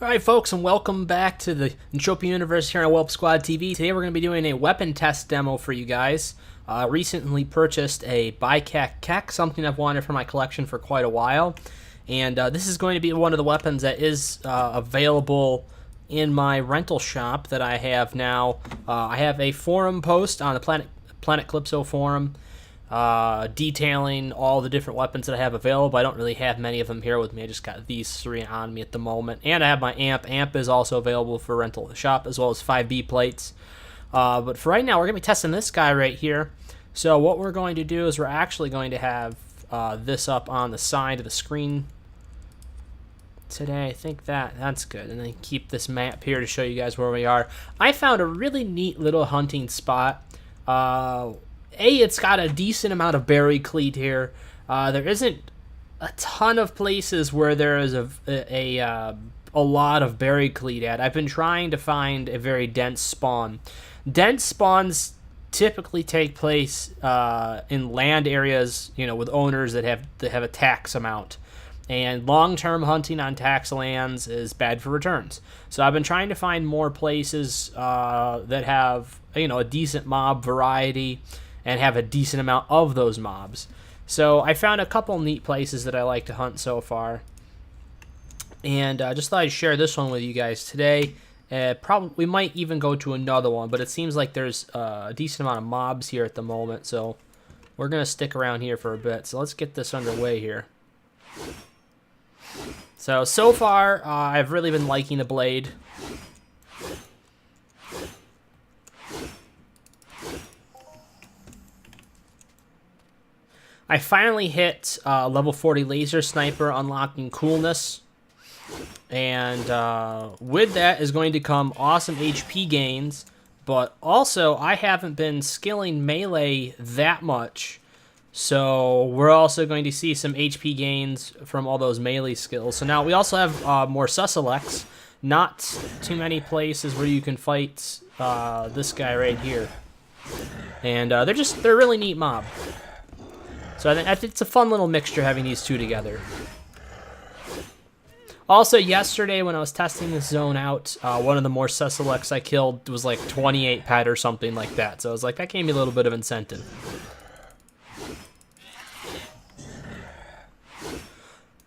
Alright folks, and welcome back to the Entropia universe here on Whelp Squad TV. Today we're going to be doing a weapon test demo for you guys. Recently purchased a Bicak, something I've wanted for my collection for quite a while. And this is going to be one of the weapons that is available in my rental shop that I have now. I have a forum post on the Planet Calypso forum detailing all the different weapons that I have available. I don't really have many of them here with me. I just got these three on me at the moment. And I have my amp. Amp is also available for rental at the shop, as well as 5B plates. But for right now, we're going to be testing this guy right here. So what we're going to do is we're actually going to have this up on the side of the screen today. I think that's good. And then keep this map here to show you guys where we are. I found a really neat little hunting spot. It's got a decent amount of berry cleat here. There isn't a ton of places where there is a lot of berry cleat at. I've been trying to find a very dense spawn. Dense spawns typically take place in land areas, with owners that have a tax amount. And long-term hunting on tax lands is bad for returns. So I've been trying to find more places that have, a decent mob variety and have a decent amount of those mobs. So I found a couple neat places that I like to hunt so far. And just thought I'd share this one with you guys today. Probably we might even go to another one, but it seems like there's a decent amount of mobs here at the moment. So we're going to stick around here for a bit. So let's get this underway here. So far, I've really been liking the blade. I finally hit level 40 laser sniper, unlocking coolness. And with that is going to come awesome HP gains. But also, I haven't been skilling melee that much. So we're also going to see some HP gains from all those melee skills. So now we also have more Suselects. Not too many places where you can fight this guy right here. And they're a really neat mob. So I think it's a fun little mixture having these two together. Also, yesterday when I was testing this zone out, one of the more Suselects I killed was like 28 pet or something like that. So I was like, that gave me a little bit of incentive.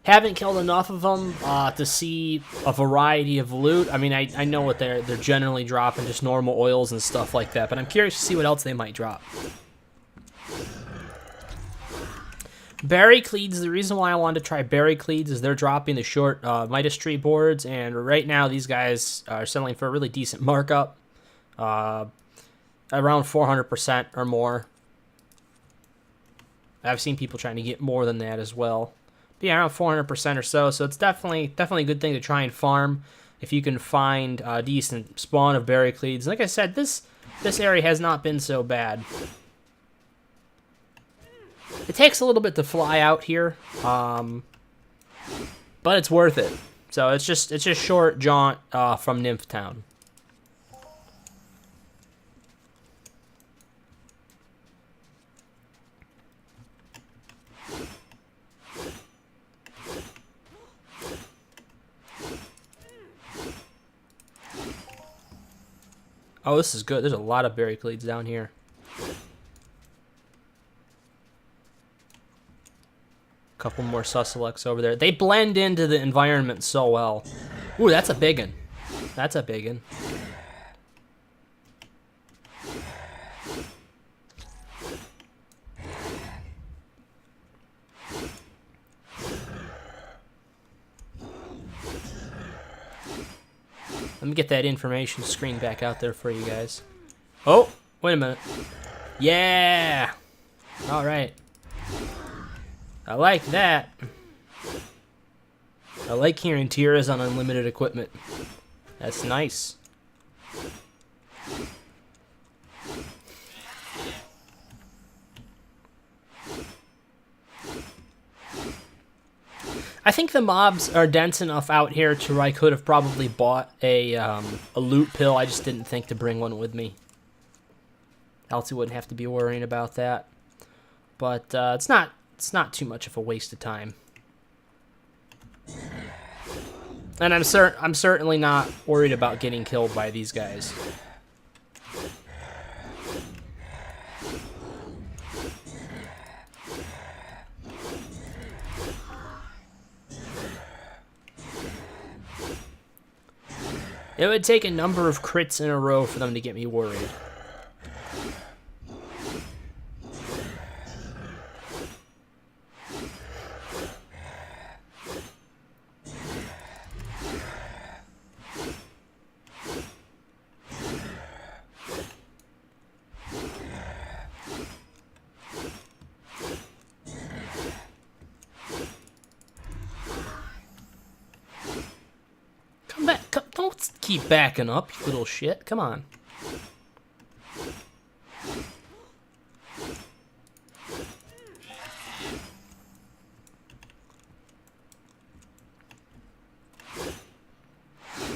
Haven't killed enough of them to see a variety of loot. I mean, I know what they're generally dropping, just normal oils and stuff like that. But I'm curious to see what else they might drop. Berry Cleeds, the reason why I wanted to try Berry Cleeds is they're dropping the short Midas Tree boards, and right now these guys are selling for a really decent markup, around 400% or more. I've seen people trying to get more than that as well. But yeah, around 400% or so, so it's definitely a good thing to try and farm if you can find a decent spawn of Berry Cleeds. Like I said, this area has not been so bad. It takes a little bit to fly out here, but it's worth it. So it's just short jaunt from Nymph Town. Oh, this is good. There's a lot of berry cleats down here. Couple more Suselects over there. They blend into the environment so well. Ooh, that's a big one. That's a big one. Let me get that information screen back out there for you guys. Oh, wait a minute. Yeah! All right. I like that. I like hearing tiers on unlimited equipment. That's nice. I think the mobs are dense enough out here to where I could have probably bought a loot pill. I just didn't think to bring one with me. Else I wouldn't have to be worrying about that. But it's not too much of a waste of time. And I'm certainly not worried about getting killed by these guys. It would take a number of crits in a row for them to get me worried. Come back. Don't keep backing up, you little shit. Come on.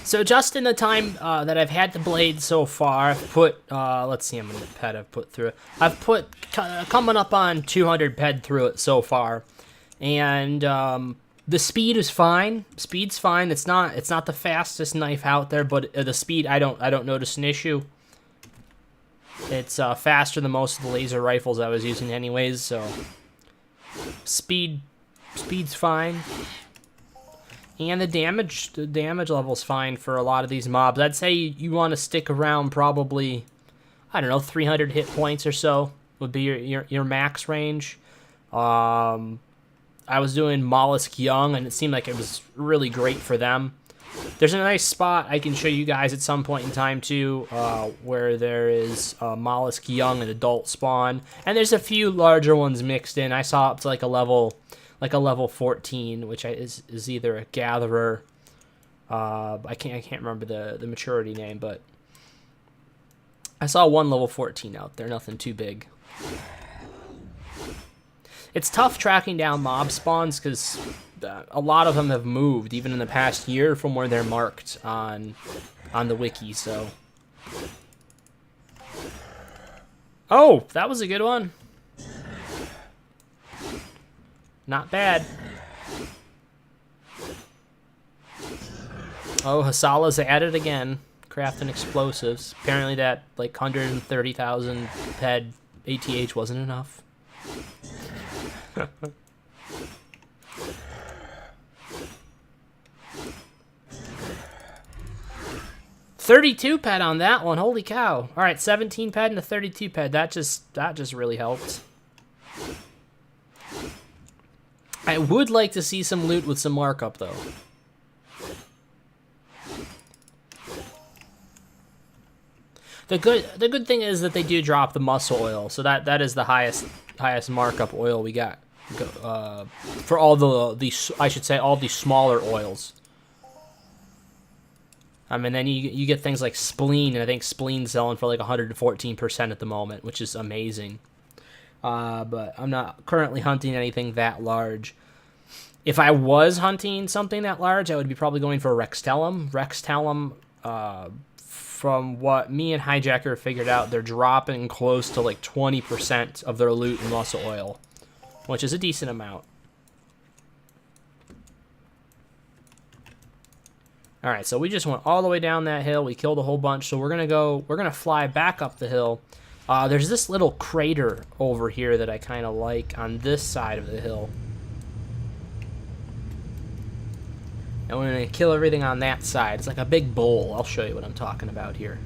So just in the time that I've had the blade so far, I've put, let's see how many ped I've put through it. I've put, coming up on 200 ped through it so far. And the speed is fine. Speed's fine. It's not the fastest knife out there, but the speed, I don't notice an issue. It's faster than most of the laser rifles I was using anyways, so speed's fine. And the damage level's fine for a lot of these mobs. I'd say you want to stick around probably, I don't know, 300 hit points or so would be your max range. I was doing Mollusk Young, and it seemed like it was really great for them. There's a nice spot I can show you guys at some point in time, too, where there is Mollusk Young and Adult Spawn. And there's a few larger ones mixed in. I saw up to like a level 14, which is either a Gatherer. I can't remember the maturity name, but I saw one level 14 out there. Nothing too big. It's tough tracking down mob spawns because a lot of them have moved, even in the past year, from where they're marked on the wiki. So, oh, that was a good one. Not bad. Oh, Hasala's at it again, crafting explosives. Apparently that, like, 130,000 ped ATH wasn't enough. 32 ped on that one. Holy cow. All right, 17 ped and a 32 ped. That just really helped. I would like to see some loot with some markup, though. The good thing is that they do drop the muscle oil, so that is the highest markup oil we got for all the I should say all the smaller oils. And then you get things like spleen, and I think spleen's selling for like 114% at the moment, which is amazing. But I'm not currently hunting anything that large. If I was hunting something that large, I would be probably going for Rextellum. Rextellum, from what me and Hijacker figured out, they're dropping close to like 20% of their loot in muscle oil, which is a decent amount. All right, so we just went all the way down that hill. We killed a whole bunch, so we're gonna fly back up the hill. There's this little crater over here that I kind of like on this side of the hill. And we're going to kill everything on that side. It's like a big bowl. I'll show you what I'm talking about here.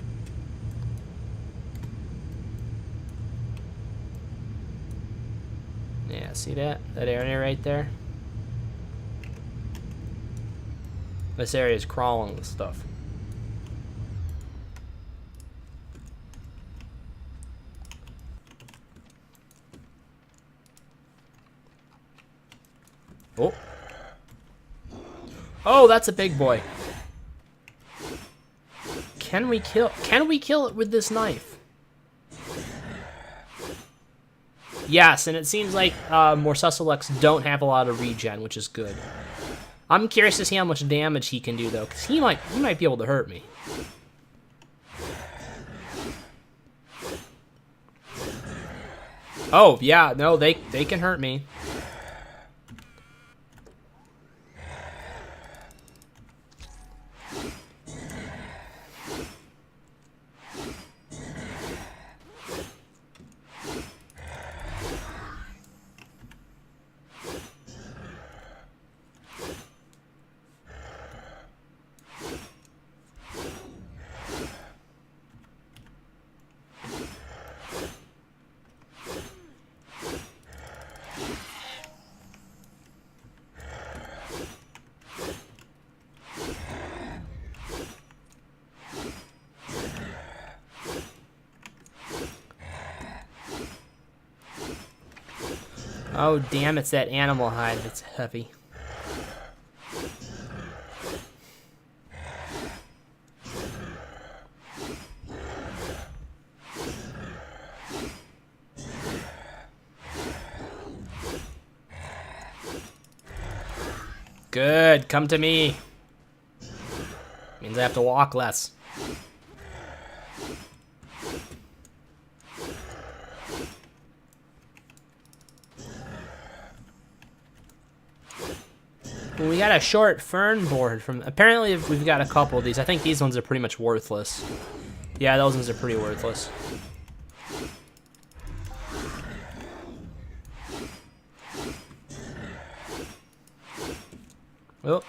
Yeah, see that? That area right there? This area is crawling with stuff. Oh. Oh, that's a big boy. Can we kill it with this knife? Yes, and it seems like Morsusulex don't have a lot of regen, which is good. I'm curious to see how much damage he can do though, because he might be able to hurt me. Oh, yeah, no, they can hurt me. Oh, damn, it's that animal hide that's heavy. Good, come to me. Means I have to walk less. We got a short fern board from. Apparently, we've got a couple of these. I think these ones are pretty much worthless. Yeah, those ones are pretty worthless. Oh.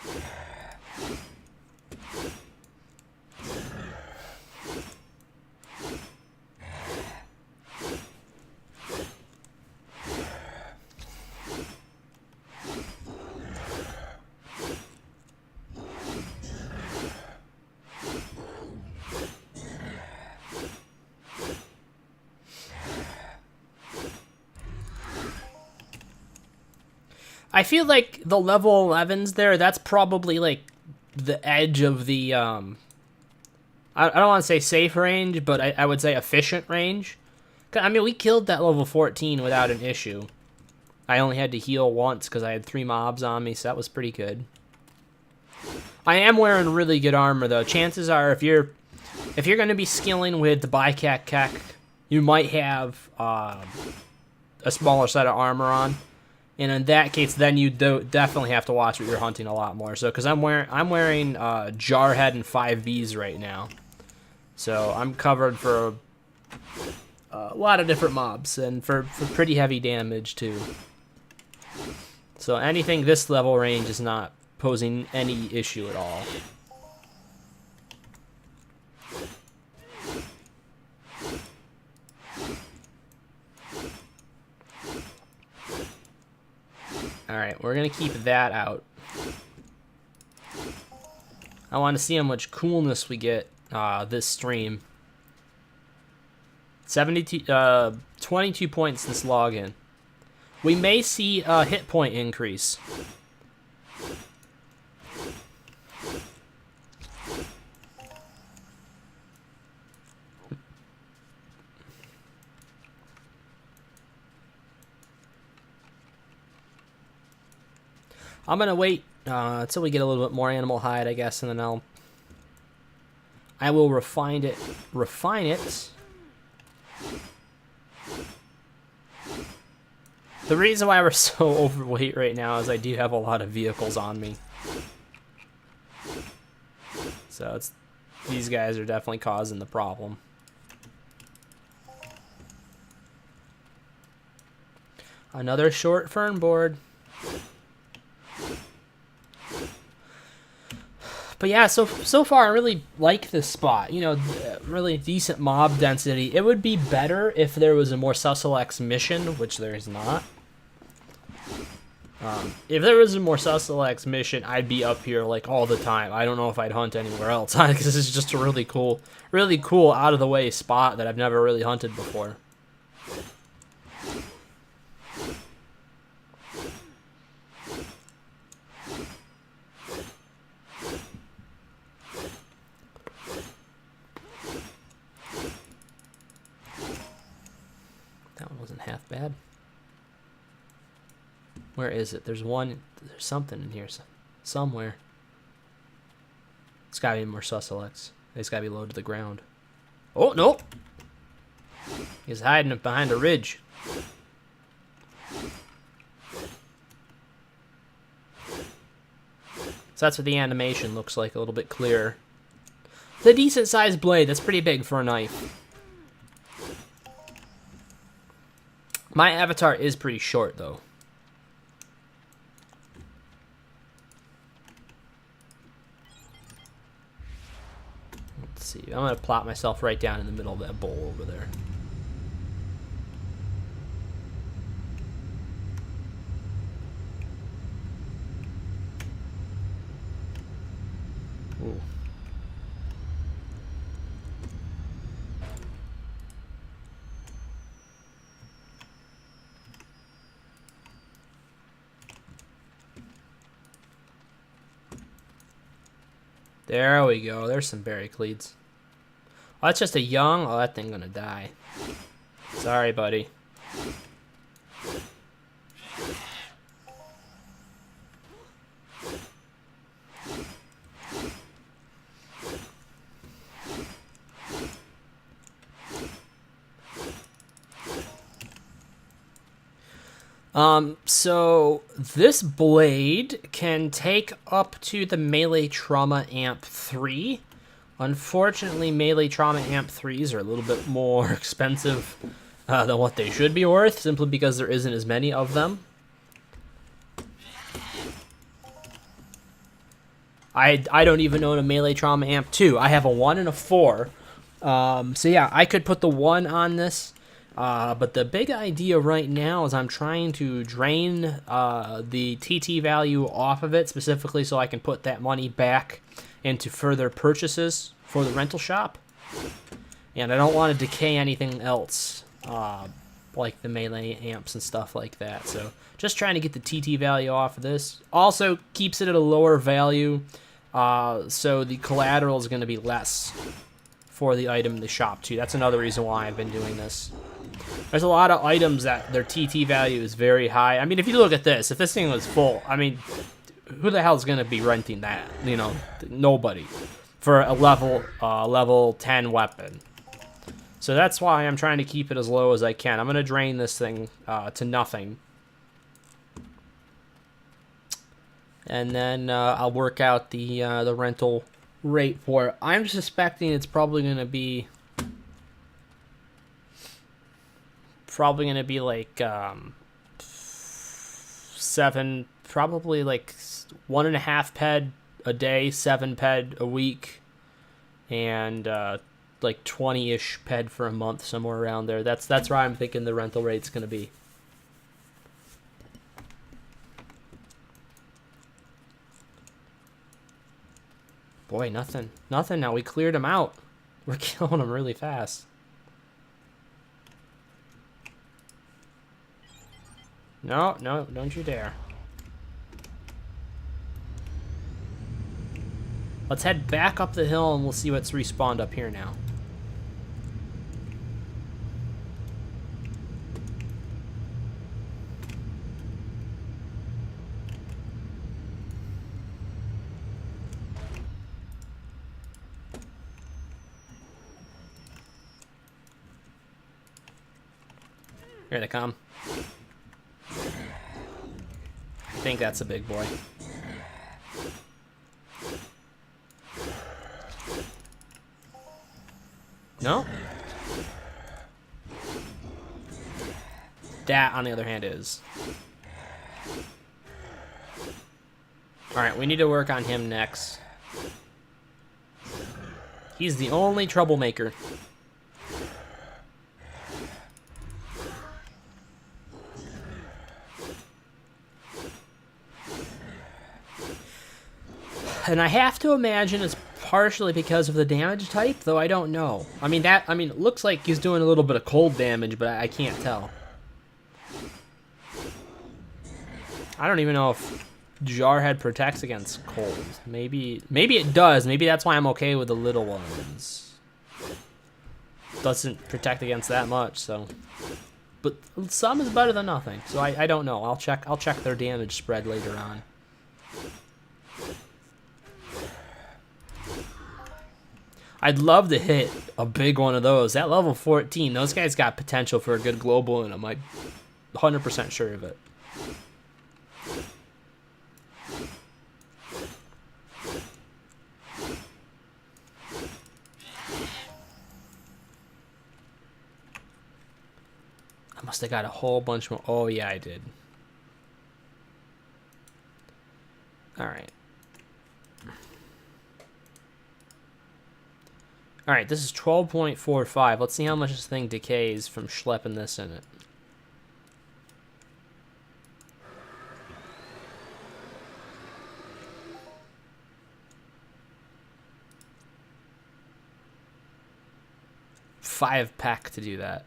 I feel like the level 11s there, that's probably like the edge of the, I don't want to say safe range, but I would say efficient range. I mean, we killed that level 14 without an issue. I only had to heal once because I had 3 mobs on me, so that was pretty good. I am wearing really good armor, though. Chances are, if you're going to be skilling with the Bicak, you might have a smaller set of armor on. And in that case, then you definitely have to watch what you're hunting a lot more. So, because I'm wearing Jarhead and 5Bs right now, so I'm covered for a lot of different mobs and for pretty heavy damage too. So anything this level range is not posing any issue at all. Alright, we're going to keep that out. I want to see how much coolness we get this stream. 22 points this login. We may see a hit point increase. I'm gonna wait until we get a little bit more animal hide, I guess, and then I will refine it. The reason why we're so overweight right now is I do have a lot of vehicles on me. So these guys are definitely causing the problem. Another short fern board. But yeah, so far I really like this spot. You know, really decent mob density. It would be better if there was a more Sussex mission, which there is not. If there was a more Sussex mission, I'd be up here like all the time. I don't know if I'd hunt anywhere else because this is just a really cool out of the way spot that I've never really hunted before. That one wasn't half bad. Where is it? There's something in here somewhere. It's gotta be more Sussex. It's gotta be low to the ground. Oh, no! He's hiding behind a ridge. So that's what the animation looks like, a little bit clearer. It's a decent sized blade. That's pretty big for a knife. My avatar is pretty short, though. Let's see. I'm going to plot myself right down in the middle of that bowl over there. Ooh. There we go. There's some Barricledes. Oh, that's just a young. Oh, that thing gonna die. Sorry, buddy. So this blade can take up to the melee trauma amp 3. Unfortunately, melee trauma amp 3s are a little bit more expensive than what they should be worth, simply because there isn't as many of them. I don't even own a melee trauma amp 2. I have a 1 and a 4. So yeah, I could put the 1 on this. But the big idea right now is I'm trying to drain the TT value off of it, specifically so I can put that money back into further purchases for the rental shop. And I don't want to decay anything else, like the melee amps and stuff like that. So just trying to get the TT value off of this. Also keeps it at a lower value, so the collateral is going to be less for the item in the shop too. That's another reason why I've been doing this. There's a lot of items that their TT value is very high. I mean, if you look at this, if this thing was full, I mean, who the hell is going to be renting that? You know, nobody for a level 10 weapon. So that's why I'm trying to keep it as low as I can. I'm going to drain this thing to nothing. And then I'll work out the rental rate for it. I'm suspecting it's probably going to be like 7, probably like 1.5 ped a day, 7 ped a week, and like 20-ish ped for a month, somewhere around there. That's where I'm thinking the rental rate's going to be. Boy, nothing now. We cleared them out. We're killing them really fast. No, don't you dare. Let's head back up the hill and we'll see what's respawned up here now. Here they come. I think that's a big boy. No? That, on the other hand, is. Alright, we need to work on him next. He's the only troublemaker. And I have to imagine it's partially because of the damage type, though I don't know. I mean, it looks like he's doing a little bit of cold damage, but I can't tell. I don't even know if Jarhead protects against cold. Maybe it does. Maybe that's why I'm okay with the little ones. Doesn't protect against that much, so. But some is better than nothing, so I don't know. I'll check their damage spread later on. I'd love to hit a big one of those. At level 14, those guys got potential for a good global in them. I'm 100% sure of it. I must have got a whole bunch more. Oh, yeah, I did. All right. Alright, this is 12.45. Let's see how much this thing decays from schlepping this in it. Five pack to do that.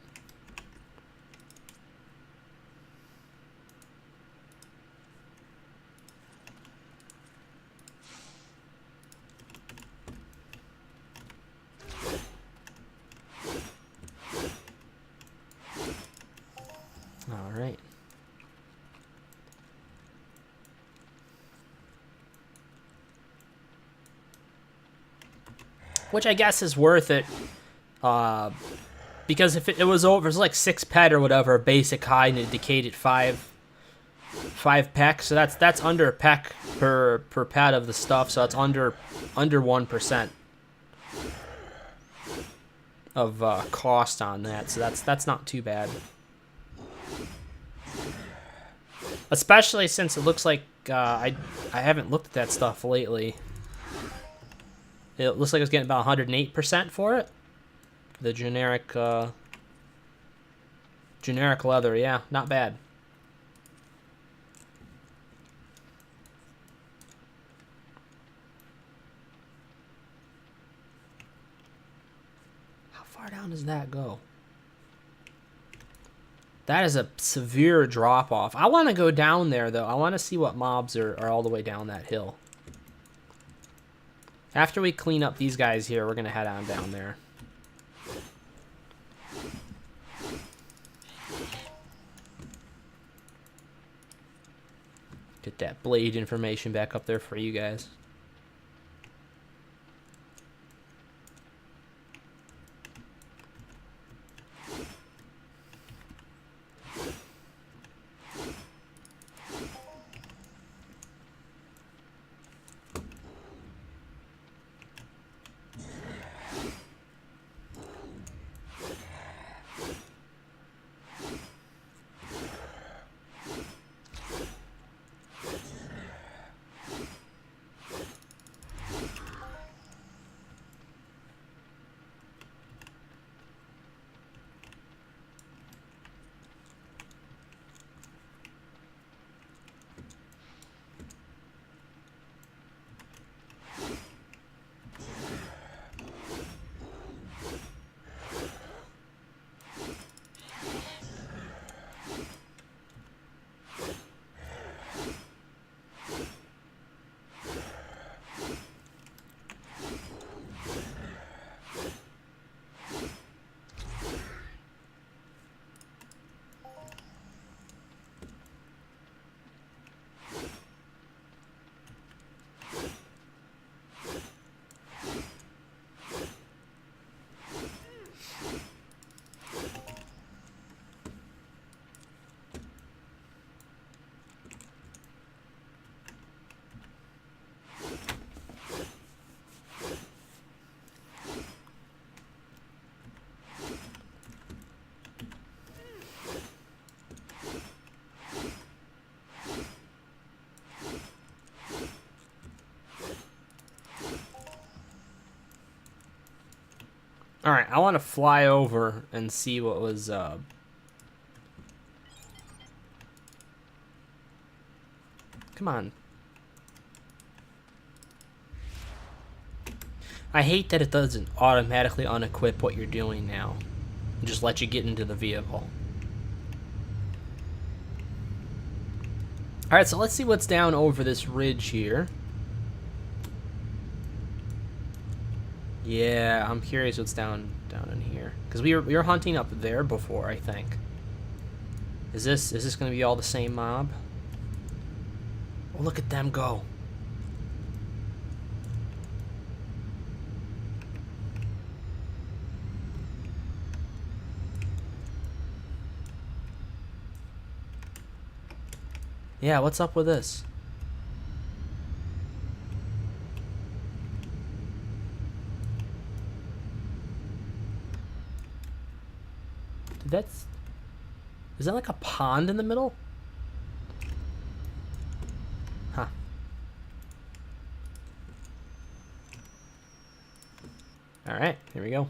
which I guess is worth it. Because if it was over, it was like 6 pet or whatever, basic high, and it decayed at 5 peck. So that's under a peck per pet of the stuff. So that's under 1% of cost on that. So that's not too bad. Especially since it looks like I haven't looked at that stuff lately. It looks like it's getting about 108% for it. The generic leather, yeah, not bad. How far down does that go? That is a severe drop off. I want to go down there though. I want to see what mobs are all the way down that hill. After we clean up these guys here, we're gonna head on down there. Get that blade information back up there for you guys. Alright, I want to fly over and see what was... Come on. I hate that it doesn't automatically unequip what you're doing now. And just let you get into the vehicle. Alright, so let's see what's down over this ridge here. Yeah, I'm curious what's down in here. Because we were hunting up there before, I think. Is this going to be all the same mob? Oh, look at them go. Yeah, what's up with this? Is that like a pond in the middle? Huh. Alright, here we go.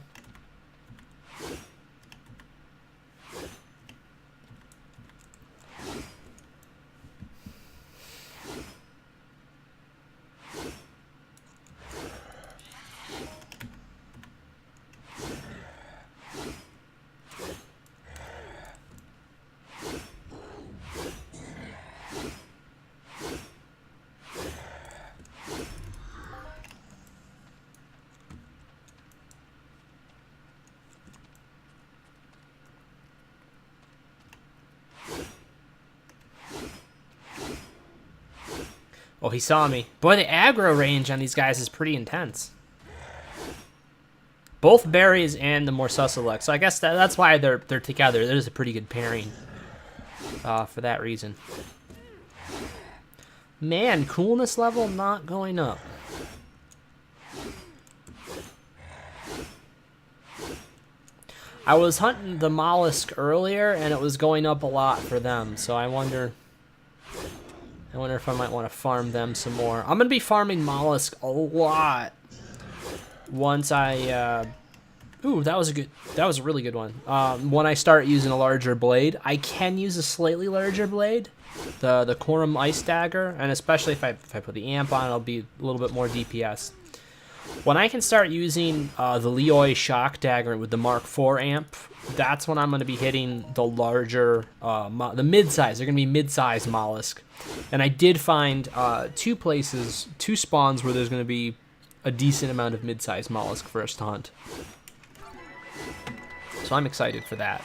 Oh, he saw me. Boy, the aggro range on these guys is pretty intense. Both berries and the Morsuselect. So I guess that's why they're together. There's a pretty good pairing for that reason. Man, coolness level not going up. I was hunting the mollusk earlier, and it was going up a lot for them. So I wonder if I might want to farm them some more. I'm gonna be farming mollusk a lot once I. Ooh, that was a really good one. When I start using a larger blade, I can use a slightly larger blade, the Quorum Ice Dagger, and especially if I put the amp on, it'll be a little bit more DPS. When I can start using the Leoi Shock Dagger with the Mark IV amp, that's when I'm going to be hitting the larger, the mid-size. They're going to be mid-size mollusk. And I did find two spawns where there's going to be a decent amount of mid-size mollusk for us to hunt. So I'm excited for that.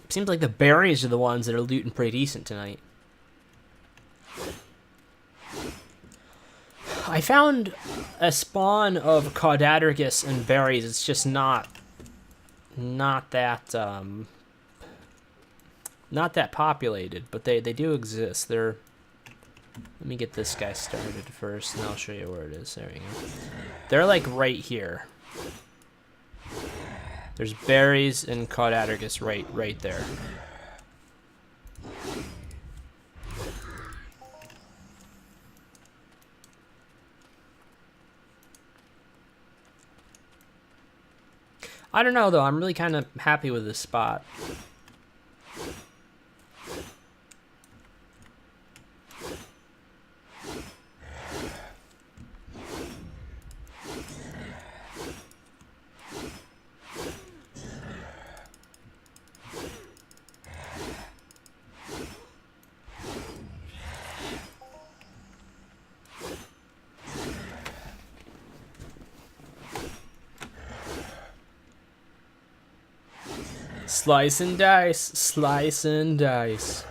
Seems like the berries are the ones that are looting pretty decent tonight. I found a spawn of Caudadergus and berries. It's just not that populated, but they do exist. Let me get this guy started first, and I'll show you where it is. There we go. They're like right here. There's berries and Caudadergus right there. I don't know though, I'm really kind of happy with this spot. Slice and dice, slice and dice.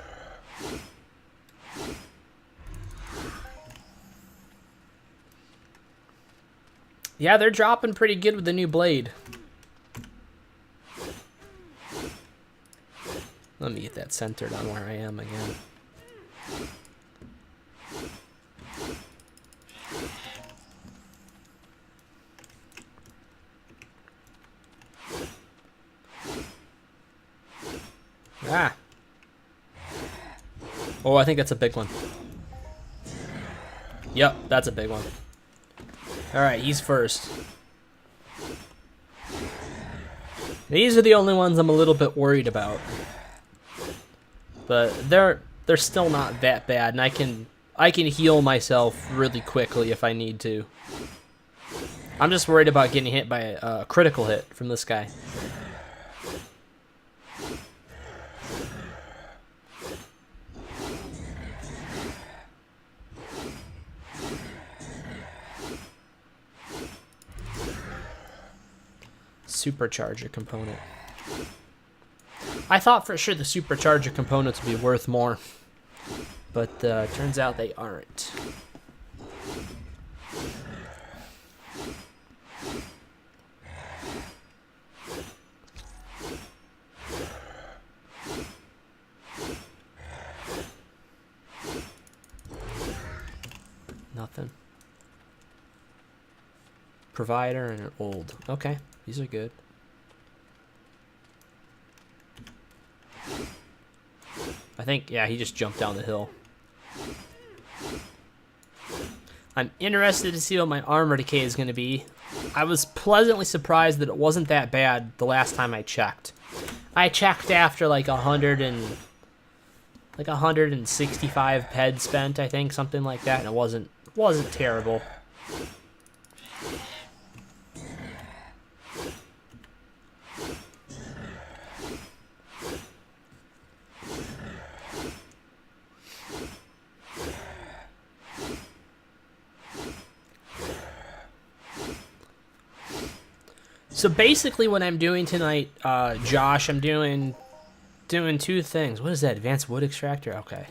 Yeah, they're dropping pretty good with the new blade. Let me get that centered on where I am again. Ah. Oh, I think that's a big one. Yep, that's a big one. Alright, he's first. These are the only ones I'm a little bit worried about. But they're still not that bad, and I can heal myself really quickly if I need to. I'm just worried about getting hit by a critical hit from this guy. Supercharger component. I thought for sure the supercharger components would be worth more, but turns out they aren't. Nothing. Provider and an old. Okay, these are good. I think, yeah, he just jumped down the hill. I'm interested to see what my armor decay is going to be. I was pleasantly surprised that it wasn't that bad the last time I checked. I checked after like 165 ped spent, I think, something like that, and it wasn't terrible. So basically what I'm doing tonight, Josh, I'm doing two things. What is that? Advanced wood extractor? Okay.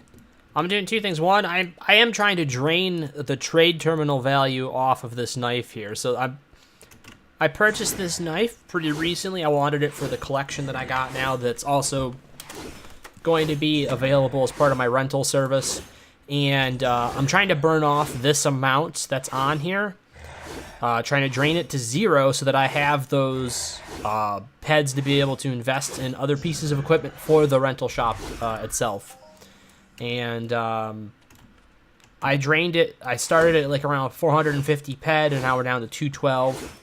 I'm doing two things. One, I am trying to drain the trade terminal value off of this knife here. So I purchased this knife pretty recently. I wanted it for the collection that I got now that's also going to be available as part of my rental service. And I'm trying to burn off this amount that's on here. Trying to drain it to 0 so that I have those peds to be able to invest in other pieces of equipment for the rental shop itself. And I drained it. I started it like around 450 ped, and now we're down to 212.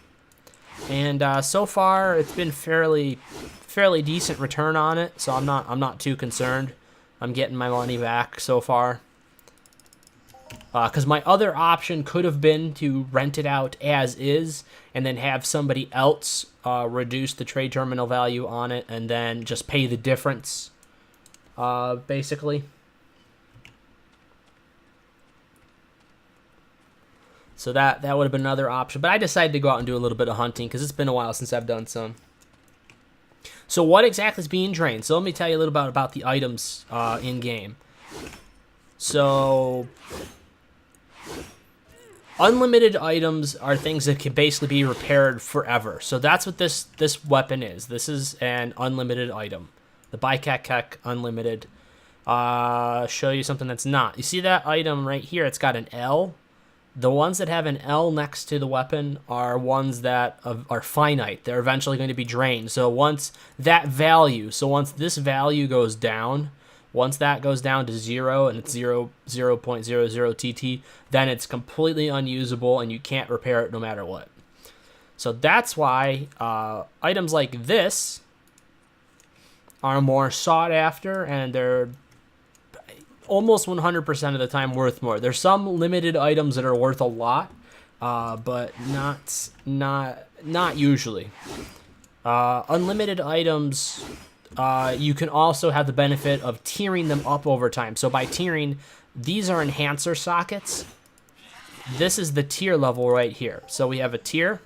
And so far, it's been fairly decent return on it. So I'm not too concerned. I'm getting my money back so far. Because my other option could have been to rent it out as is and then have somebody else reduce the trade terminal value on it and then just pay the difference, basically. So that would have been another option. But I decided to go out and do a little bit of hunting because it's been a while since I've done some. So what exactly is being drained? So let me tell you a little bit about the items in-game. So unlimited items are things that can basically be repaired forever. So that's what this weapon is. This is an unlimited item. The Bicak unlimited. Show you something that's not. You see that item right here? It's got an L. The ones that have an L next to the weapon are ones that are finite. They're eventually going to be drained. So once this value goes down, once that goes down to 0 and it's 0.00 TT, then it's completely unusable and you can't repair it no matter what. So that's why items like this are more sought after, and they're almost 100% of the time worth more. There's some limited items that are worth a lot, but not usually. Unlimited items, you can also have the benefit of tiering them up over time. So by tiering, these are enhancer sockets. This is the tier level right here. So we have a tier.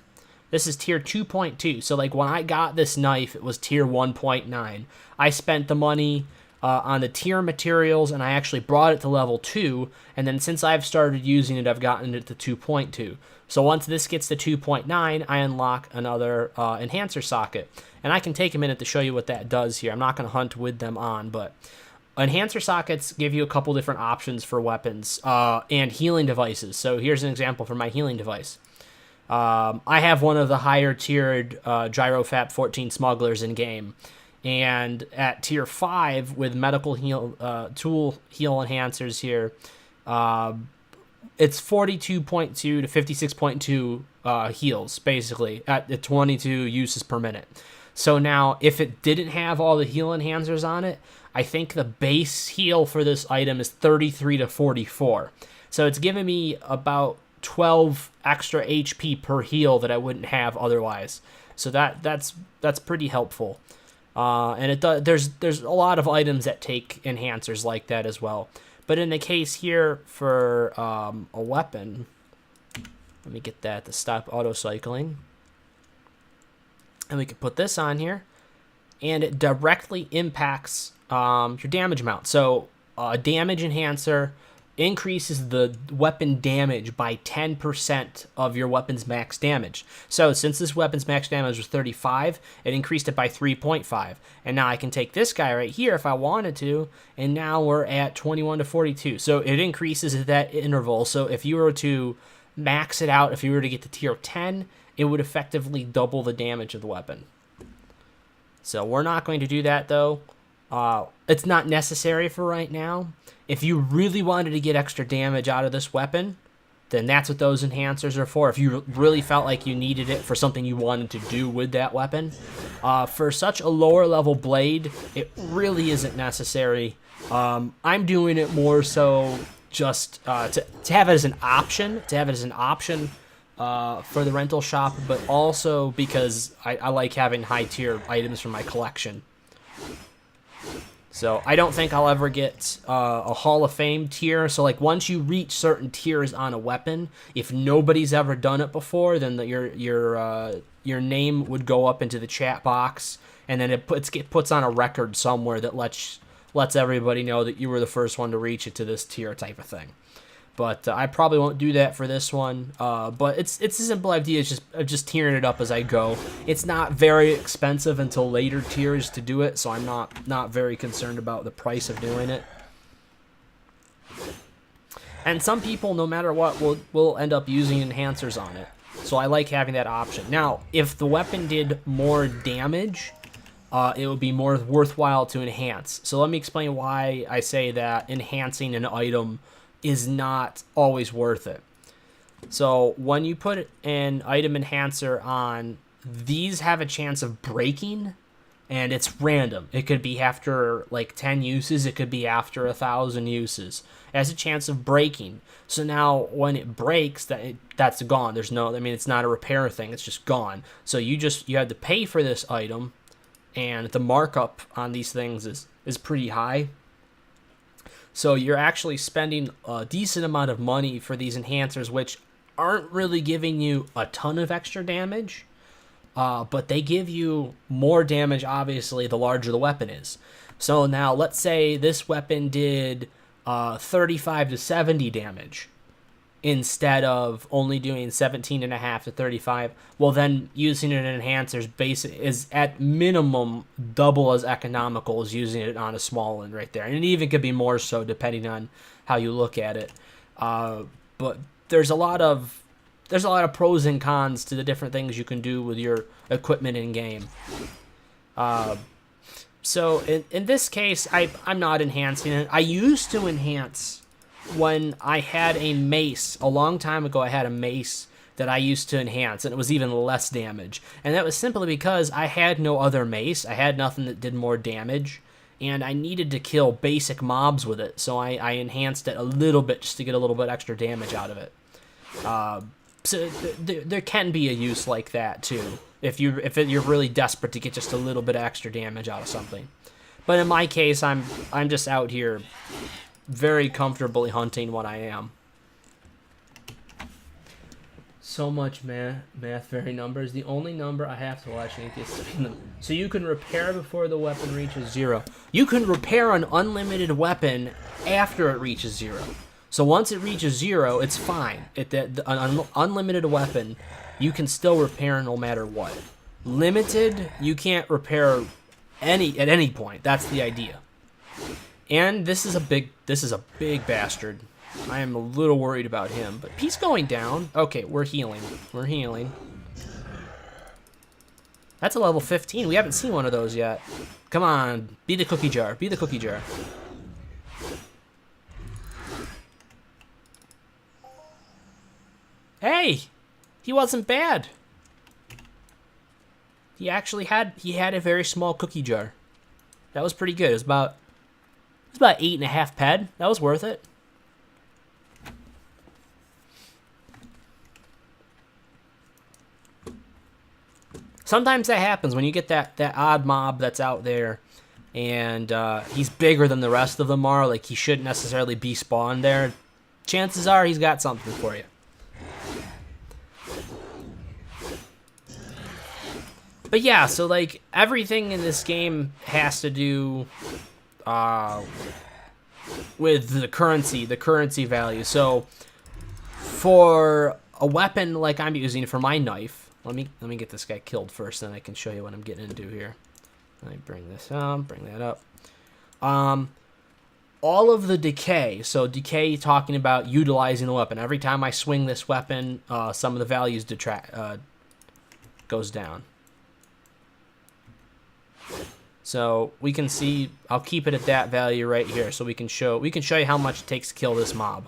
This is tier 2.2. So like when I got this knife, it was tier 1.9. I spent the money on the tier materials, and I actually brought it to level 2, and then since I've started using it, I've gotten it to 2.2. So once this gets to 2.9, I unlock another enhancer socket, and I can take a minute to show you what that does here. I'm not going to hunt with them on, but enhancer sockets give you a couple different options for weapons and healing devices. So here's an example for my healing device. I have one of the higher tiered Gyrofap 14 smugglers in game. And at tier 5 with medical tool heal enhancers here, it's 42.2 to 56.2 heals, basically, at the 22 uses per minute. So now, if it didn't have all the heal enhancers on it, I think the base heal for this item is 33 to 44. So it's giving me about 12 extra HP per heal that I wouldn't have otherwise. So that's pretty helpful. And there's a lot of items that take enhancers like that as well. But in the case here for a weapon, let me get that to stop auto-cycling. And we can put this on here, and it directly impacts your damage amount. So a damage enhancer increases the weapon damage by 10% of your weapon's max damage. So since this weapon's max damage was 35, it increased it by 3.5. And now I can take this guy right here if I wanted to, and now we're at 21 to 42. So it increases at that interval. So if you were to max it out, if you were to get to tier 10, it would effectively double the damage of the weapon. So we're not going to do that, though. It's not necessary for right now. If you really wanted to get extra damage out of this weapon, then that's what those enhancers are for. If you really felt like you needed it for something you wanted to do with that weapon. For such a lower level blade, it really isn't necessary. I'm doing it more so just to have it as an option, for the rental shop, but also because I like having high tier items for my collection. So I don't think I'll ever get a Hall of Fame tier. So like once you reach certain tiers on a weapon, if nobody's ever done it before, then your name would go up into the chat box, and then it puts on a record somewhere that lets everybody know that you were the first one to reach it to this tier type of thing. But I probably won't do that for this one. But it's a simple idea of just tiering it up as I go. It's not very expensive until later tiers to do it, so I'm not very concerned about the price of doing it. And some people, no matter what, will end up using enhancers on it. So I like having that option. Now, if the weapon did more damage, it would be more worthwhile to enhance. So let me explain why I say that enhancing an item is not always worth it. So when you put an item enhancer on, these have a chance of breaking, and it's random. It could be after like 10 uses, it could be after 1,000 uses. It has a chance of breaking. So now when it breaks, that's gone. There's no, I mean, it's not a repair thing, it's just gone. So you have to pay for this item, and the markup on these things is pretty high. So you're actually spending a decent amount of money for these enhancers, which aren't really giving you a ton of extra damage, but they give you more damage, obviously, the larger the weapon is. So now, let's say this weapon did 35 to 70 damage instead of only doing 17.5 to 35. Well, then using an enhancer is at minimum double as economical as using it on a small one right there, and it even could be more so depending on how you look at it. But there's a lot of pros and cons to the different things you can do with your equipment in game. So in this case, I'm not enhancing it. I used to enhance when I had a mace. A long time ago, I had a mace that I used to enhance, and it was even less damage. And that was simply because I had no other mace. I had nothing that did more damage, and I needed to kill basic mobs with it, so I enhanced it a little bit just to get a little bit extra damage out of it. So there can be a use like that too, if you're really desperate to get just a little bit of extra damage out of something. But in my case, I'm just out here very comfortably hunting what I am. So much math, very numbers. The only number I have to watch is so you can repair before the weapon reaches 0. You can repair an unlimited weapon after it reaches 0. So once it reaches 0, it's fine. An unlimited weapon, you can still repair no matter what. Limited, you can't repair at any point. That's the idea. And this is a big bastard. I am a little worried about him, but he's going down. Okay, we're healing. That's a level 15. We haven't seen one of those yet. Come on, be the cookie jar. Hey, he wasn't bad. He had a very small cookie jar. That was pretty good. It was about 8.5 ped. That was worth it. Sometimes that happens when you get that odd mob that's out there, and he's bigger than the rest of them are. Like, he shouldn't necessarily be spawned there. Chances are he's got something for you. But yeah, so like everything in this game has to do with the currency value. So for a weapon like I'm using for my knife, let me get this guy killed first, then I can show you what I'm getting into here. Let me bring this up, bring that up. all of the decay. So decay talking about utilizing the weapon. Every time I swing this weapon, some of the values goes down. So we can see, I'll keep it at that value right here so we can show you how much it takes to kill this mob.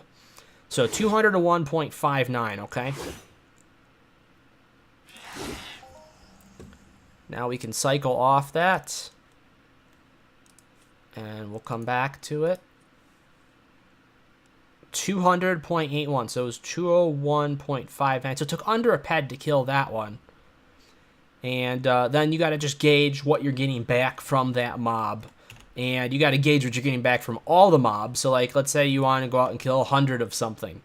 So 201.59, okay? Now we can cycle off that. And we'll come back to it. 200.81, so it was 201.59. So it took under a ped to kill that one. And then you got to just gauge what you're getting back from that mob. And you got to gauge what you're getting back from all the mobs. So, like, let's say you want to go out and kill 100 of something.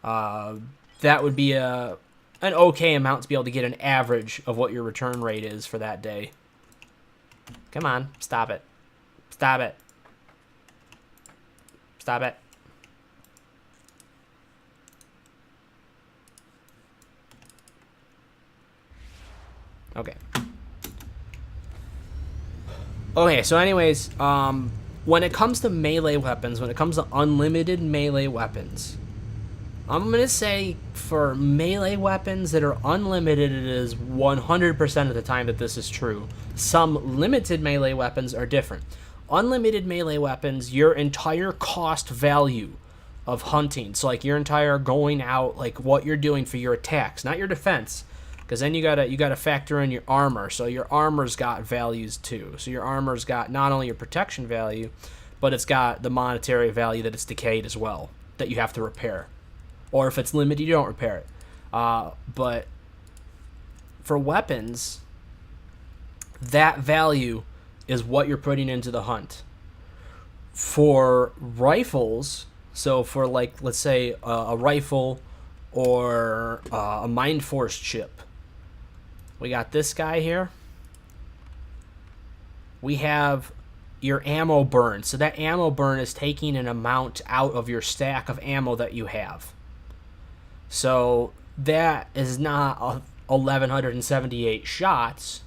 That would be an okay amount to be able to get an average of what your return rate is for that day. Come on, stop it. Stop it. Stop it. Okay. Okay, so anyways, when it comes to melee weapons, when it comes to unlimited melee weapons, I'm going to say for melee weapons that are unlimited, it is 100% of the time that this is true. Some limited melee weapons are different. Unlimited melee weapons, your entire cost value of hunting, so like your entire going out, like what you're doing for your attacks, not your defense, because then you gotta factor in your armor. So your armor's got values too. So your armor's got not only your protection value, but it's got the monetary value that it's decayed as well, that you have to repair. Or if it's limited, you don't repair it. But for weapons, that value is what you're putting into the hunt. For rifles, so for like, let's say a rifle or a Mind Force chip, we got this guy here. We have your ammo burn. So that ammo burn is taking an amount out of your stack of ammo that you have. So that is not 1,178 shots.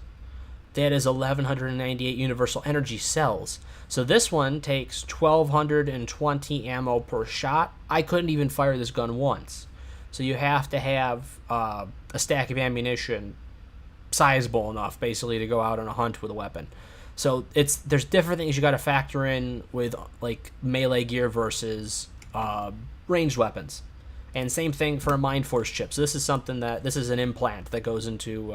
That is 1,198 universal energy cells. So this one takes 1,220 ammo per shot. I couldn't even fire this gun once. So you have to have a stack of ammunition sizable enough, basically, to go out on a hunt with a weapon. So there's different things you got to factor in with like melee gear versus ranged weapons. And same thing for a Mind Force chip. So this is an implant that goes into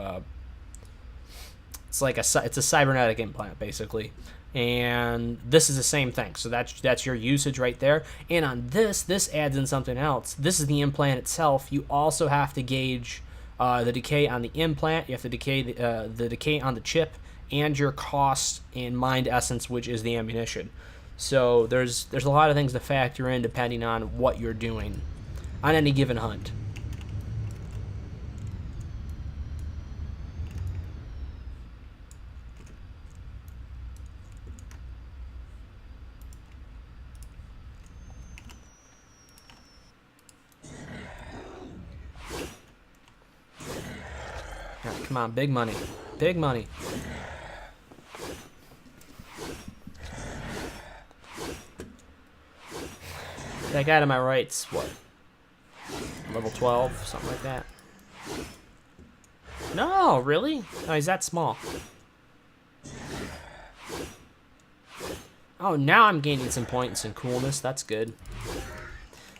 it's a cybernetic implant basically, and this is the same thing. So that's your usage right there. And on this adds in something else. This is the implant itself. You also have to gauge the decay on the implant. You have to decay the decay on the chip and your cost in mind essence, which is the ammunition. So there's a lot of things to factor in depending on what you're doing on any given hunt. Right, come on, big money. Big money. That guy to my right's what? Level 12, something like that. No, really? Oh, he's that small. Oh, now I'm gaining some points in coolness. That's good.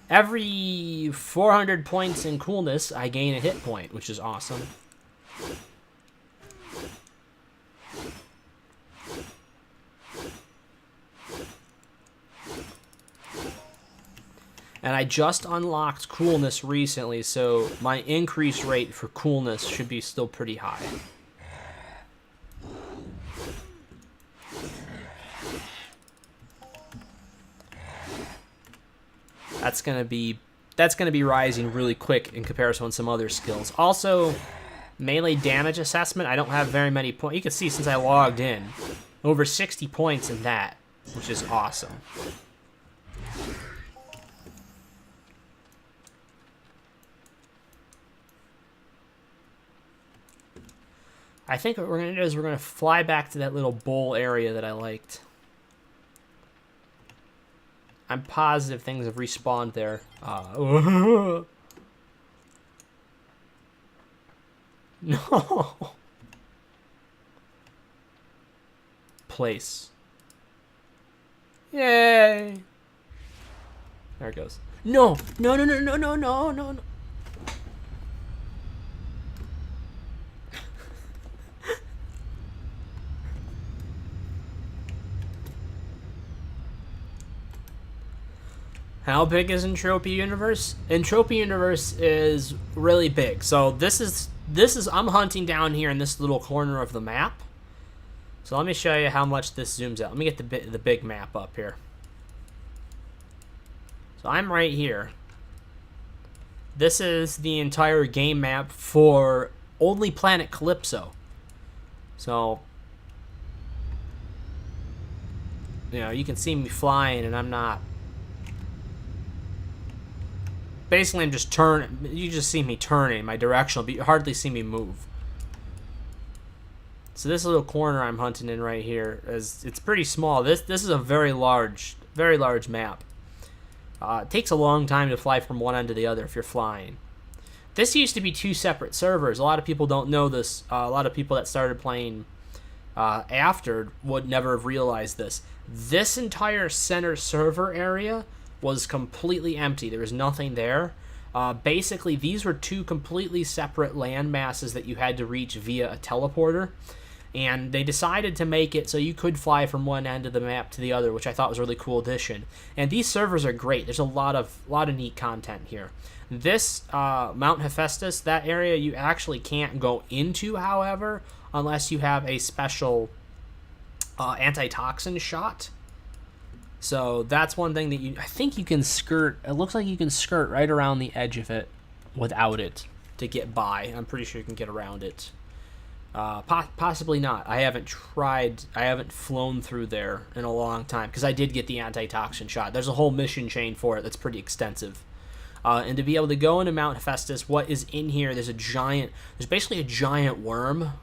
Every 400 points in coolness, I gain a hit point, which is awesome. And I just unlocked coolness recently, so my increase rate for coolness should be still pretty high. That's gonna be rising really quick in comparison with some other skills. Also, melee damage assessment, I don't have very many points. You can see since I logged in, over 60 points in that, which is awesome. I think what we're going to do is we're going to fly back to that little bowl area that I liked. I'm positive things have respawned there. No. Place. Yay. There it goes. No. No, no, no, no, no, no, no, no. How big is Entropia Universe? Entropia Universe is really big. So this is I'm hunting down here in this little corner of the map. So let me show you how much this zooms out. Let me get the big map up here. So I'm right here. This is the entire game map for only planet Calypso. So, you know, you can see me flying and I'm not. Basically, I'm just turning. You just see me turning my directional, but you hardly see me move. So this little corner I'm hunting in right here it's pretty small. This is a very large map. It takes a long time to fly from one end to the other if you're flying. This used to be 2 separate servers. A lot of people don't know this. A lot of people that started playing after would never have realized this. This entire center server area was completely empty. There was nothing there. Basically, these were 2 completely separate land masses that you had to reach via a teleporter. And they decided to make it so you could fly from one end of the map to the other, which I thought was a really cool addition. And these servers are great. There's a lot of neat content here. This Mount Hephaestus, that area you actually can't go into, however, unless you have a special antitoxin shot. So that's one thing that I think you can skirt. It looks like you can skirt right around the edge of it without it to get by. I'm pretty sure you can get around it. Possibly not. I haven't tried. I haven't flown through there in a long time because I did get the antitoxin shot. There's a whole mission chain for it that's pretty extensive. And to be able to go into Mount Hephaestus, what is in here? There's basically a giant worm.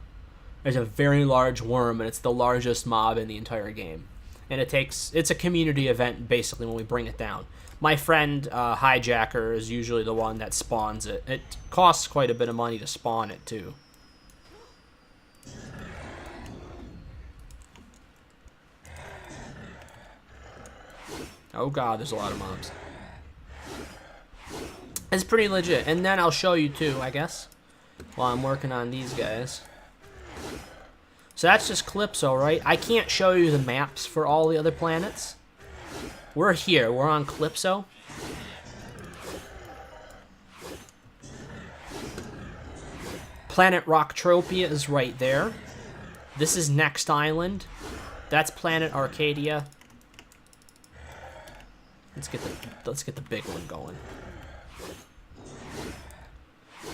There's a very large worm, and it's the largest mob in the entire game. And it's a community event basically when we bring it down. My friend Hijacker is usually the one that spawns it. It costs quite a bit of money to spawn it too. Oh god, there's a lot of mobs. It's pretty legit. And then I'll show you too, I guess, while I'm working on these guys. So that's just Calypso, right? I can't show you the maps for all the other planets. We're here. We're on Calypso. Planet Rocktropia is right there. This is Next Island. That's Planet Arcadia. Let's get the big one going.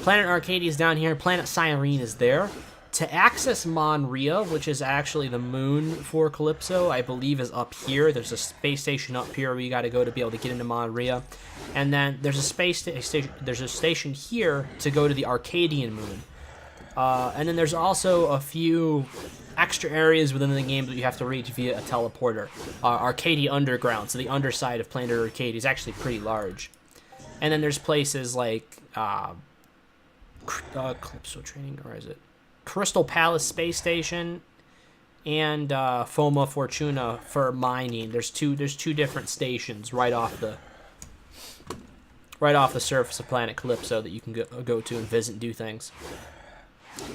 Planet Arcadia is down here. Planet Cyrene is there. To access Monria, which is actually the moon for Calypso, I believe is up here. There's a space station up here where you got to go to be able to get into Monria. And then there's a station here to go to the Arcadian moon. And then there's also a few extra areas within the game that you have to reach via a teleporter. Arcadia Underground, so the underside of Planet Arcadia is actually pretty large. And then there's places like Calypso Training, or is it Crystal Palace Space Station and Foma Fortuna for mining. There's two different stations right off the surface of Planet Calypso that you can go to and visit and do things.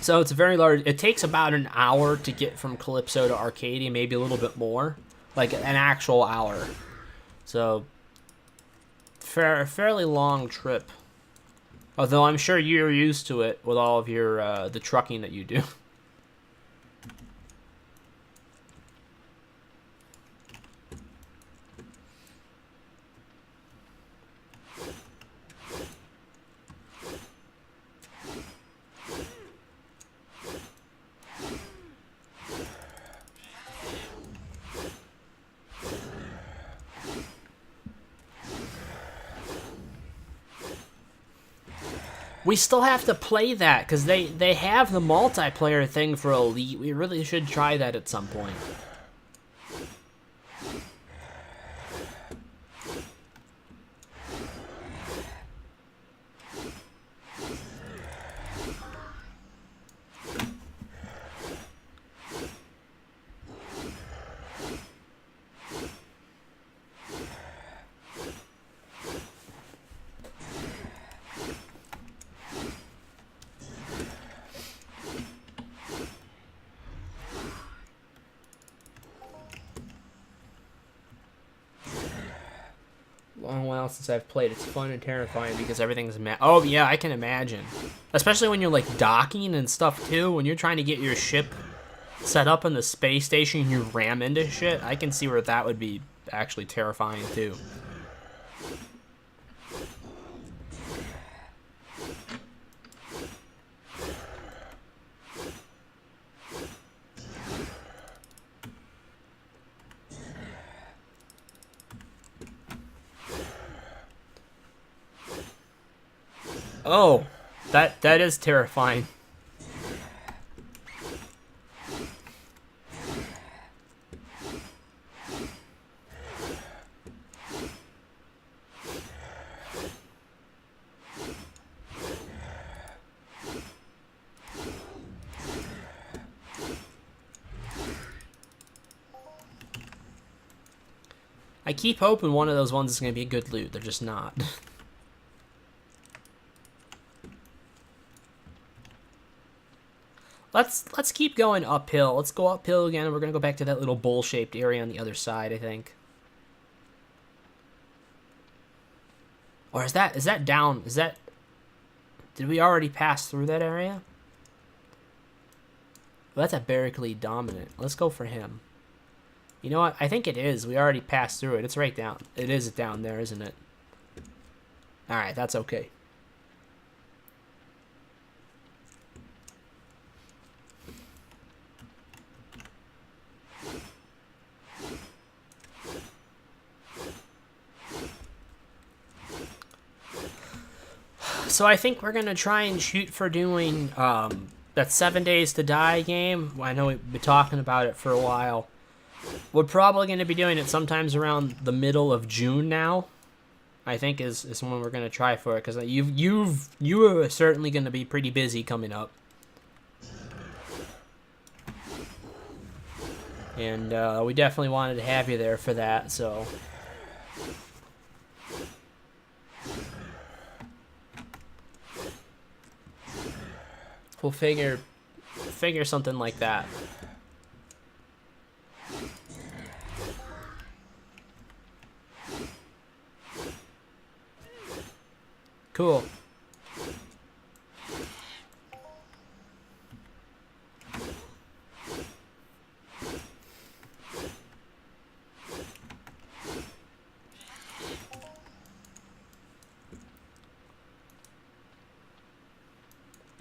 So it's a very large. It takes about an hour to get from Calypso to Arcadia, maybe a little bit more, like an actual hour. So fairly long trip. Although I'm sure you're used to it with all of your the trucking that you do. We still have to play that, because they have the multiplayer thing for Elite. We really should try that at some point. while since I've played. It's fun and terrifying because everything's oh yeah, I can imagine. Especially when you're like docking and stuff too. When you're trying to get your ship set up in the space station and you ram into shit, I can see where that would be actually terrifying too. Oh, that is terrifying. I keep hoping one of those ones is going to be a good loot. They're just not. Let's keep going uphill. Let's go uphill again, and we're going to go back to that little bowl-shaped area on the other side, I think. Or is that down? Is that... Did we already pass through that area? Well, that's a Berkeley dominant. Let's go for him. You know what? I think it is. We already passed through it. It's right down. It is down there, isn't it? Alright, that's okay. So I think we're going to try and shoot for doing that 7 Days to Die game. I know we've been talking about it for a while. We're probably going to be doing it sometimes around the middle of June now. I think is when we're going to try for it, because you are certainly going to be pretty busy coming up. And we definitely wanted to have you there for that, so... We'll figure something like that. Cool.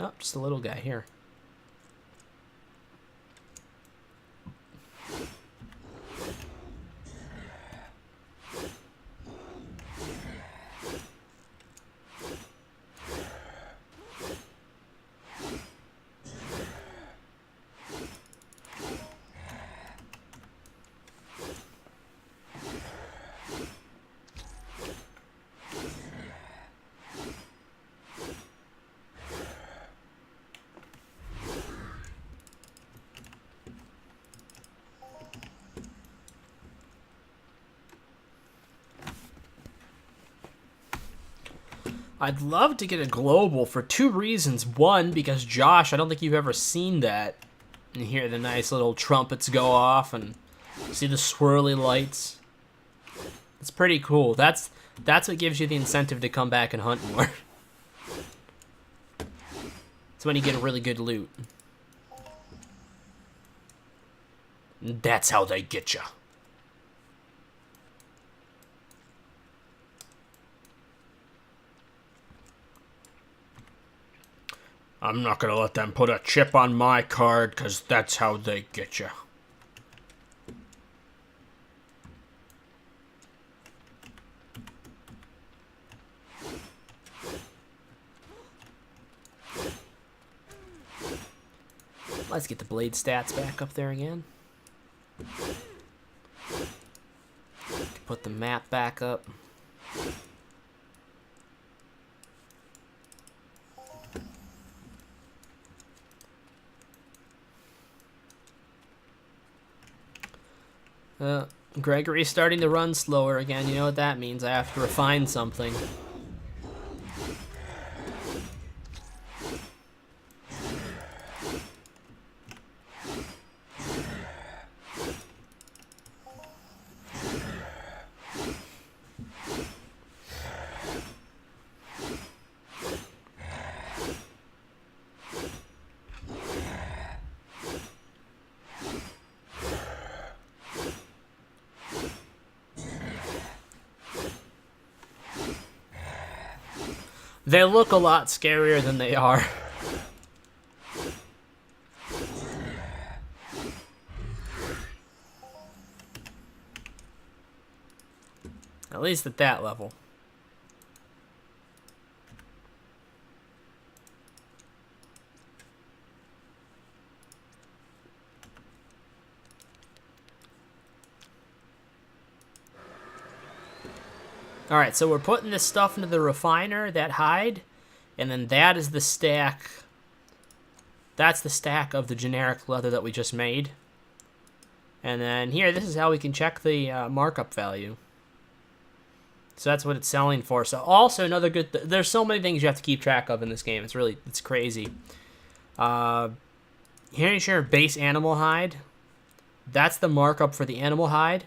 Oh, just a little guy here. I'd love to get a global for two reasons. One, because Josh, I don't think you've ever seen that. And hear the nice little trumpets go off and see the swirly lights. It's pretty cool. That's what gives you the incentive to come back and hunt more. It's when you get a really good loot. That's how they get you. I'm not gonna let them put a chip on my card, because that's how they get you. Let's get the blade stats back up there again. Put the map back up. Gregory's starting to run slower again. You know what that means. I have to refine something. They look a lot scarier than they are. At least at that level. Alright, so we're putting this stuff into the refiner, that hide, and then that is the stack. That's the stack of the generic leather that we just made. And then here, this is how we can check the markup value. So that's what it's selling for. So also another good, there's so many things you have to keep track of in this game. It's crazy. Here's your base animal hide. That's the markup for the animal hide.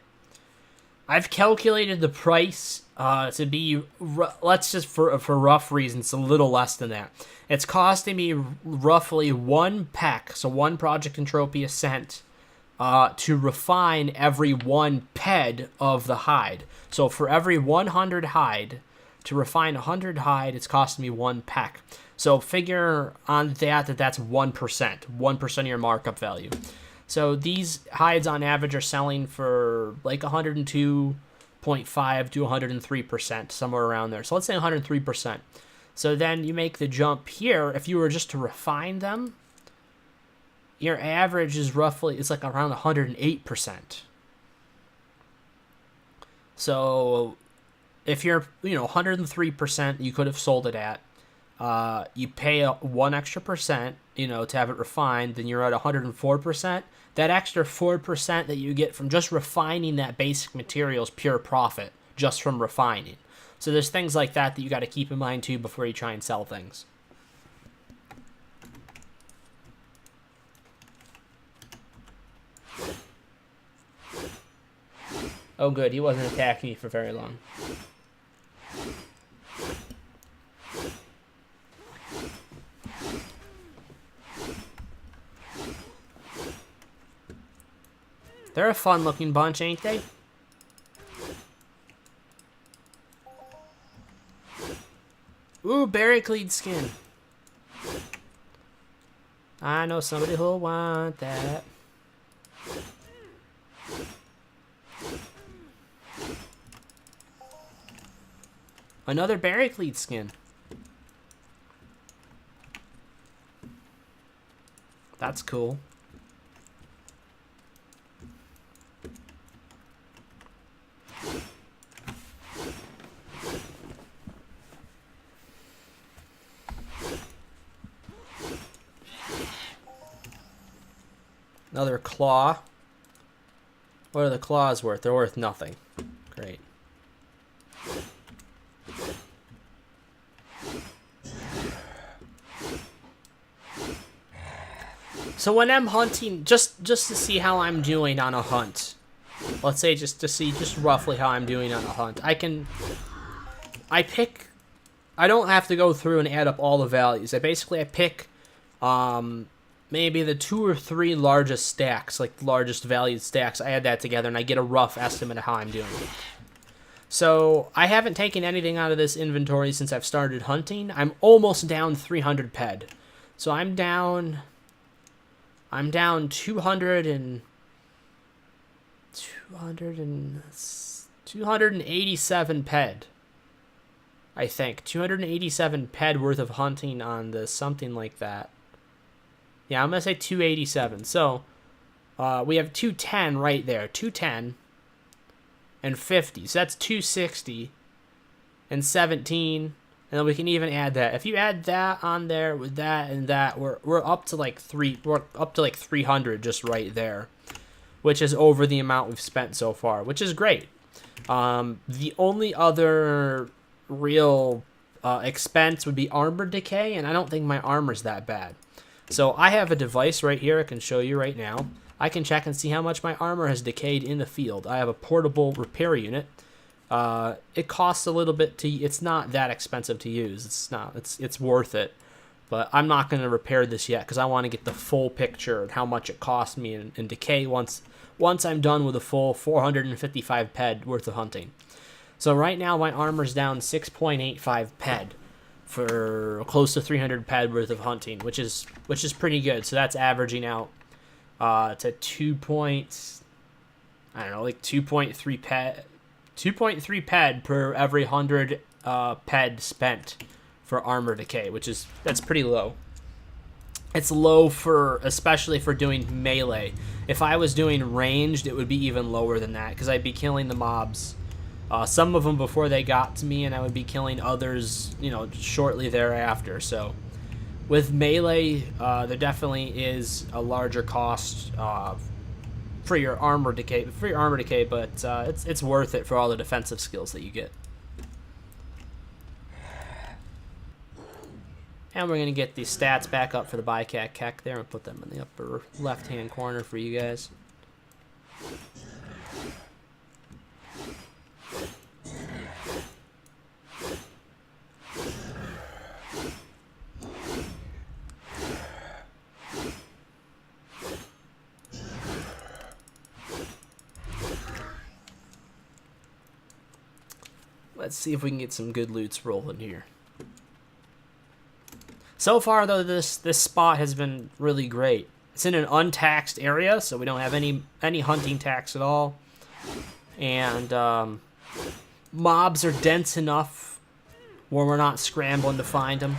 I've calculated the price to be, let's just for rough reasons, a little less than that. It's costing me roughly 1 peck, so 1 Project Entropia cent, to refine every 1 ped of the hide. So for every 100 hide, to refine 100 hide, it's costing me 1 peck. So figure on that's 1%, 1% of your markup value. So these hides on average are selling for like 102.5 to 103%, somewhere around there. So let's say 103%. So then you make the jump here. If you were just to refine them, your average is roughly, it's like around 108%. So if you're, 103%, you could have sold it at. You pay 1 extra percent, to have it refined, then you're at 104%. That extra 4% that you get from just refining that basic material is pure profit, just from refining. So there's things like that you got to keep in mind too before you try and sell things. Oh good, he wasn't attacking me for very long. They're a fun-looking bunch, ain't they? Ooh, barricade skin. I know somebody who'll want that. Another barricade skin. That's cool. Another claw. What are the claws worth? They're worth nothing. Great. So when I'm hunting, just to see how I'm doing on a hunt. Let's say just to see just roughly how I'm doing on a hunt. I don't have to go through and add up all the values. I pick maybe the 2 or 3 largest stacks, like the largest valued stacks. I add that together and I get a rough estimate of how I'm doing. So I haven't taken anything out of this inventory since I've started hunting. I'm almost down 300 ped. So I'm down 287 ped. I think 287 ped worth of hunting on this, something like that. Yeah, I'm gonna say 287. So we have 210 right there, 210 and 50. So that's 260 and 17, and then we can even add that. If you add that on there with that and that, we're up to like 300 just right there, which is over the amount we've spent so far, which is great. The only other real expense would be armor decay, and I don't think my armor's that bad. So I have a device right here I can show you right now. I can check and see how much my armor has decayed in the field. I have a portable repair unit. It costs a little bit it's not that expensive to use. It's worth it. But I'm not going to repair this yet because I want to get the full picture of how much it cost me in decay once I'm done with a full 455 ped worth of hunting. So right now my armor's down 6.85 ped for close to 300 ped worth of hunting, which is pretty good. So that's averaging out to 2.3 ped, 2.3 ped per every 100 ped spent for armor decay, that's pretty low. It's low especially for doing melee. If I was doing ranged, it would be even lower than that, because I'd be killing the mobs, some of them before they got to me, and I would be killing others, shortly thereafter. So with melee, there definitely is a larger cost for your armor decay, but it's worth it for all the defensive skills that you get. And we're going to get the stats back up for the Bicak Kek there and put them in the upper left-hand corner for you guys. Let's see if we can get some good loots rolling here. So far, though, this spot has been really great. It's in an untaxed area, so we don't have any hunting tax at all. And mobs are dense enough where we're not scrambling to find them.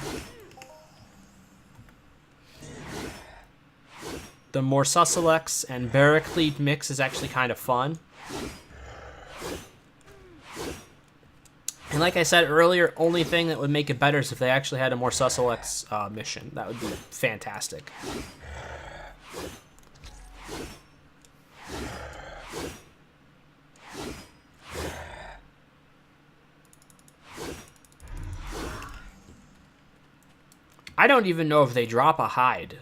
The Morsusalex and Barraclete mix is actually kind of fun. And like I said earlier, only thing that would make it better is if they actually had a Morsusalex mission. That would be fantastic. I don't even know if they drop a hide.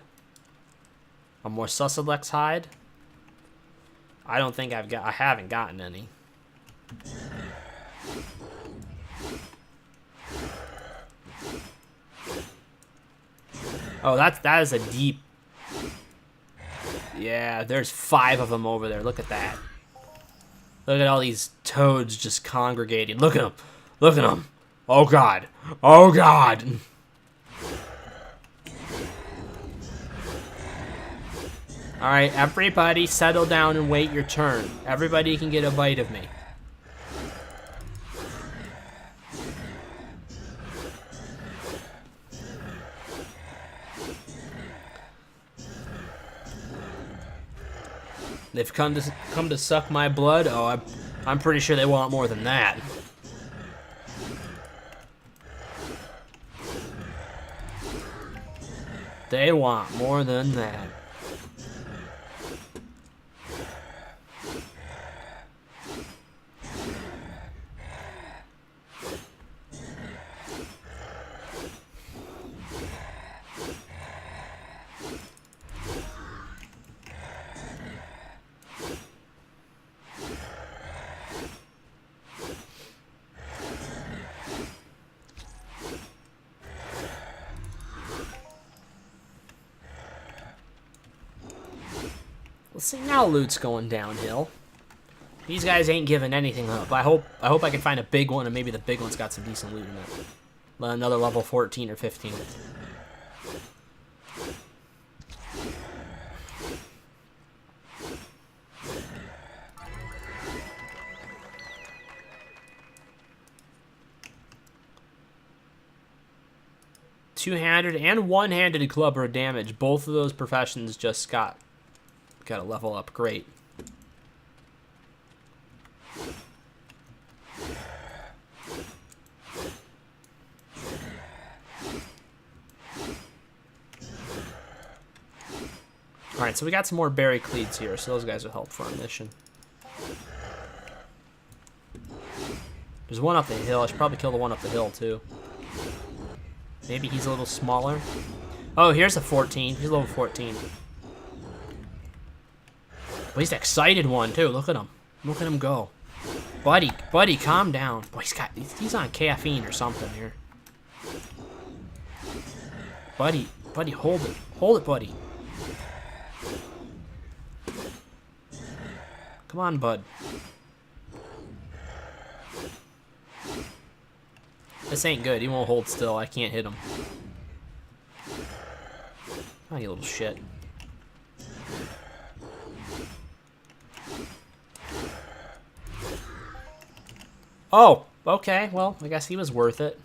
A Morsusalex hide? I don't think I haven't gotten any. Oh, that is a deep... Yeah, there's 5 of them over there. Look at that. Look at all these toads just congregating. Look at them. Look at them. Oh, God. Oh, God. All right, everybody settle down and wait your turn. Everybody can get a bite of me. They've come to suck my blood. Oh, I'm pretty sure they want more than that. They want more than that. Let's see, now loot's going downhill. These guys ain't giving anything up. I hope I can find a big one, and maybe the big one's got some decent loot in it. Another level 14 or 15. Two-handed and one-handed clubber damage. Both of those professions just got a level up. Great. Alright, so we got some more Barracletes here, so those guys will help for our mission. There's one up the hill. I should probably kill the one up the hill, too. Maybe he's a little smaller. Oh, here's a 14. He's level 14. But he's the excited one, too. Look at him. Look at him go. Buddy, calm down. Boy, he's on caffeine or something here. Buddy, hold it. Hold it, buddy. Come on, bud. This ain't good. He won't hold still. I can't hit him. Oh, you little shit. Oh, okay. Well, I guess he was worth it.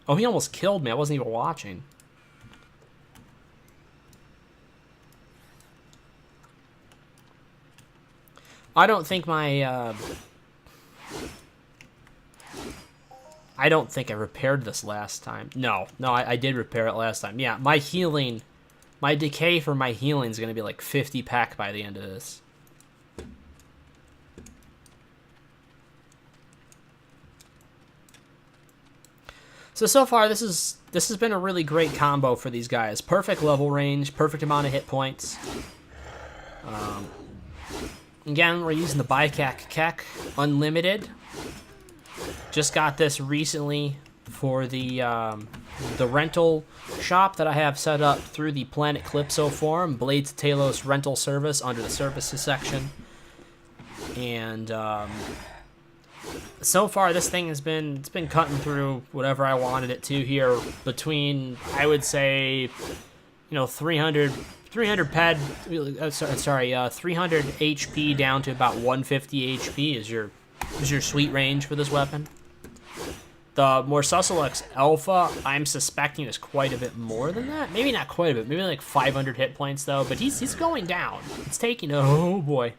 Oh, he almost killed me. I wasn't even watching. I don't think my, I don't think I repaired this last time. No, I did repair it last time. Yeah, my healing, my decay for my healing is going to be like 50 pack by the end of this. So far, this has been a really great combo for these guys. Perfect level range, perfect amount of hit points. Again, we're using the Bicak Keck Unlimited. Just got this recently for the rental shop that I have set up through the Planet Calypso forum, Blades Talos rental service under the services section. And so far, this thing has been cutting through whatever I wanted it to here between, I would say, 300 300 HP down to about 150 HP is your sweet range for this weapon. The Morsusulux Alpha, I'm suspecting, is quite a bit more than that. Maybe not quite a bit. Maybe like 500 hit points, though. But he's going down. It's taking... Oh, boy.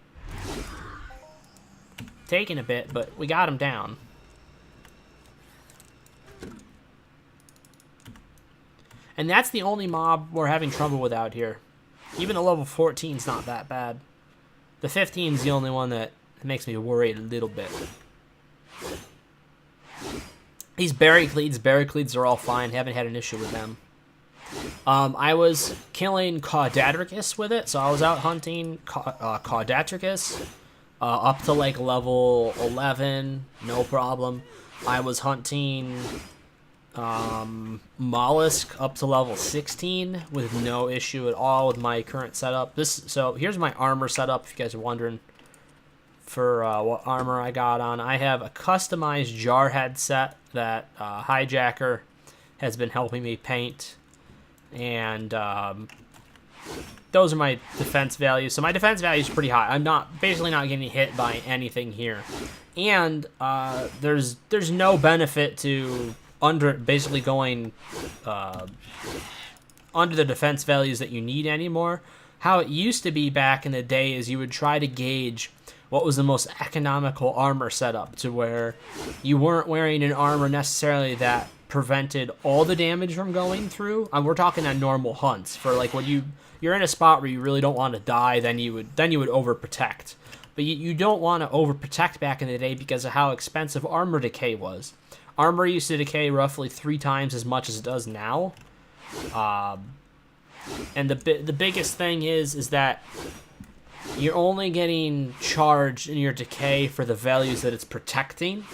Taking a bit, but we got him down. And that's the only mob we're having trouble with out here. Even the level 14's not that bad. The 15's the only one that makes me worried a little bit. These Barricledes are all fine. Haven't had an issue with them. I was killing Caudatricus with it, so I was out hunting Caudatricus up to like level 11, no problem. I was hunting Mollusk up to level 16 with no issue at all with my current setup. So here's my armor setup, if you guys are wondering for what armor I got on. I have a customized Jarhead set that Hijacker has been helping me paint, and those are my defense values. So my defense value is pretty high. I'm basically not getting hit by anything here, and there's no benefit to basically going under the defense values that you need anymore. How it used to be back in the day is you would try to gauge what was the most economical armor setup, to where you weren't wearing an armor necessarily that prevented all the damage from going through. We're talking on normal hunts for like when you're in a spot where you really don't want to die, then you would overprotect. But you don't want to overprotect back in the day because of how expensive armor decay was. Armor used to decay roughly 3 times as much as it does now. And the biggest thing is that you're only getting charged in your decay for the values that it's protecting.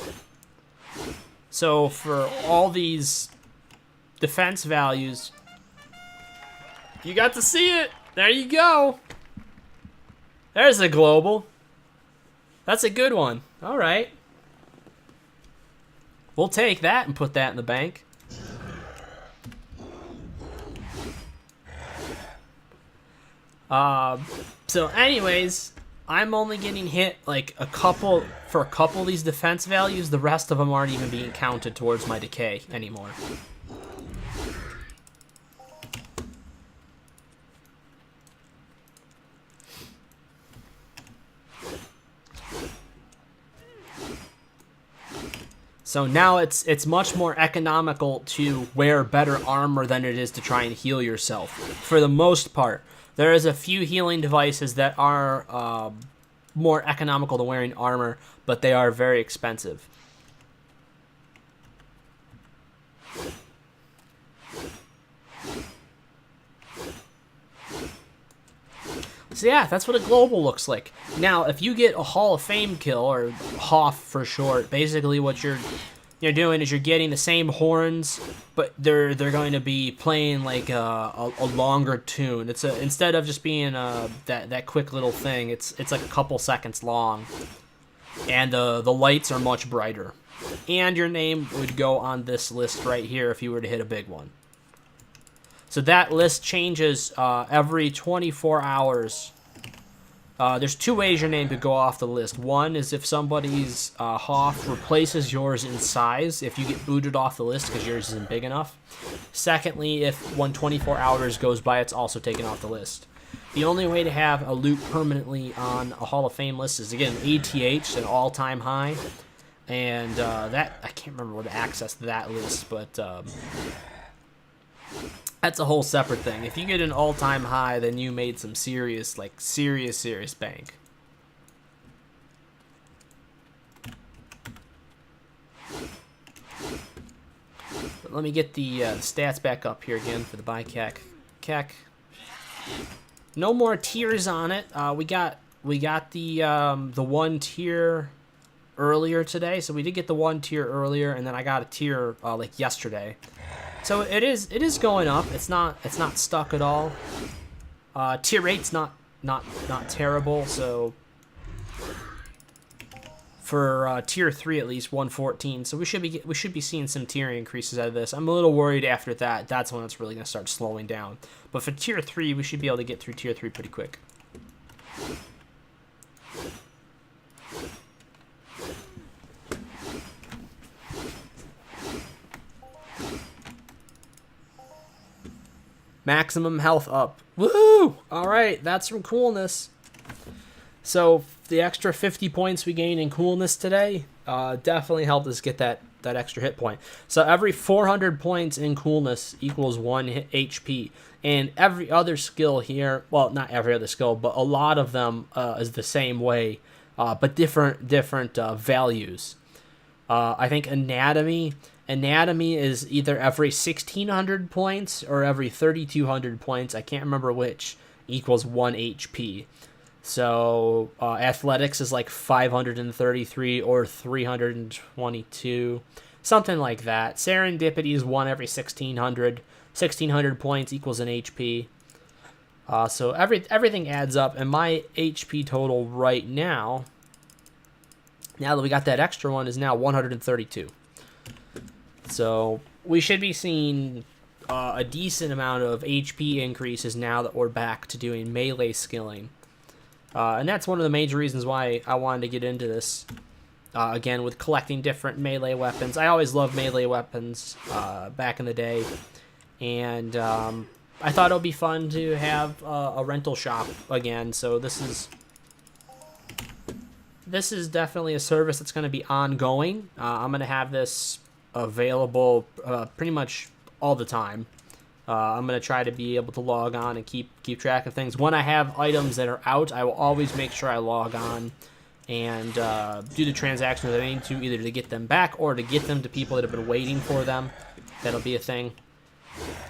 So for all these defense values, you got to see it. There you go. There's a global. That's a good one. All right. We'll take that and put that in the bank. So anyways, I'm only getting hit like a couple of these defense values. The rest of them aren't even being counted towards my decay anymore. So now it's much more economical to wear better armor than it is to try and heal yourself. For the most part, there is a few healing devices that are more economical than wearing armor, but they are very expensive. So yeah, that's what a global looks like. Now, if you get a Hall of Fame kill, or HOF for short, basically what you're doing is you're getting the same horns, but they're going to be playing like a longer tune. It's instead of just being that quick little thing, it's like a couple seconds long, and the lights are much brighter. and your name would go on this list right here if you were to hit a big one. So that list changes every 24 hours. There's two ways your name could go off the list. One is if somebody's Hoff replaces yours in size, if you get booted off the list because yours isn't big enough. Secondly, if 24 hours goes by, it's also taken off the list. The only way to have a loot permanently on a Hall of Fame list is, again, ATH, an all-time high. And that, I can't remember where to access that list, but that's a whole separate thing. If you get an all-time high, then you made some serious, like, serious bank. But let me get the stats back up here again for the Bicak. No more tiers on it. We got the one tier earlier today, so we did get the one tier earlier, and then I got a tier like yesterday. So it is going up. It's not stuck at all. Tier 8's not terrible. So for tier 3 at least 114. So we should be seeing some tier increases out of this. I'm a little worried after that. That's when it's really gonna start slowing down. But for tier 3, we should be able to get through tier 3 pretty quick. Maximum health up. Woo! Alright, that's from coolness. So the extra 50 points we gained in coolness today definitely helped us get that extra hit point. So every 400 points in coolness equals 1 HP. And every other skill here, well, not every other skill, but a lot of them is the same way, but different values. I think anatomy is either every 1600 points or every 3200 points. I can't remember which, equals 1 HP. So athletics is like 533 or 322, something like that. Serendipity is 1 every 1600. 1600 points equals an HP. So everything adds up, and my HP total right now that we got that extra one, is now 132. So we should be seeing a decent amount of HP increases now that we're back to doing melee skilling. And that's one of the major reasons why I wanted to get into this. Again, with collecting different melee weapons. I always loved melee weapons back in the day. And I thought it would be fun to have a rental shop again. So this is definitely a service that's going to be ongoing. I'm going to have this available pretty much all the time. I'm going to try to be able to log on and keep track of things. When I have items that are out, I will always make sure I log on and do the transactions that I need to, either to get them back or to get them to people that have been waiting for them. That'll be a thing.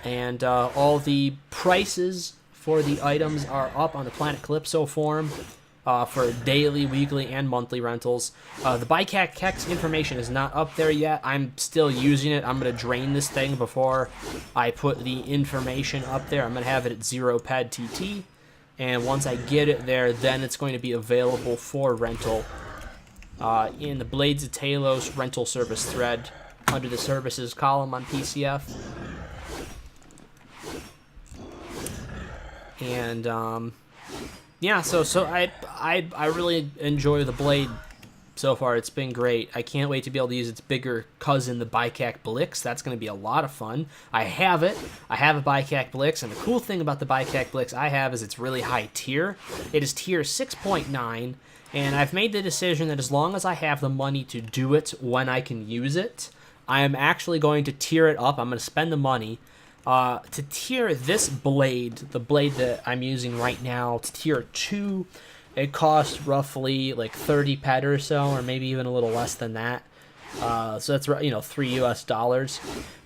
And all the prices for the items are up on the Planet Calypso forum for daily, weekly, and monthly rentals. The Bicak Kex information is not up there yet. I'm still using it. I'm going to drain this thing before I put the information up there. I'm going to have it at 0 ped TT. And once I get it there, then it's going to be available for rental in the Blades of Talos rental service thread under the services column on PCF. And yeah, so I really enjoy the blade so far. It's been great. I can't wait to be able to use its bigger cousin, the Bicak Blix. That's going to be a lot of fun. I have it. I have a Bicak Blix, and the cool thing about the Bicak Blix I have is it's really high tier. It is tier 6.9, and I've made the decision that as long as I have the money to do it when I can use it, I am actually going to tier it up. I'm going to spend the money to tier this blade, the blade that I'm using right now, to tier 2. It costs roughly like 30 ped or so, or maybe even a little less than that. So that's, $3 US.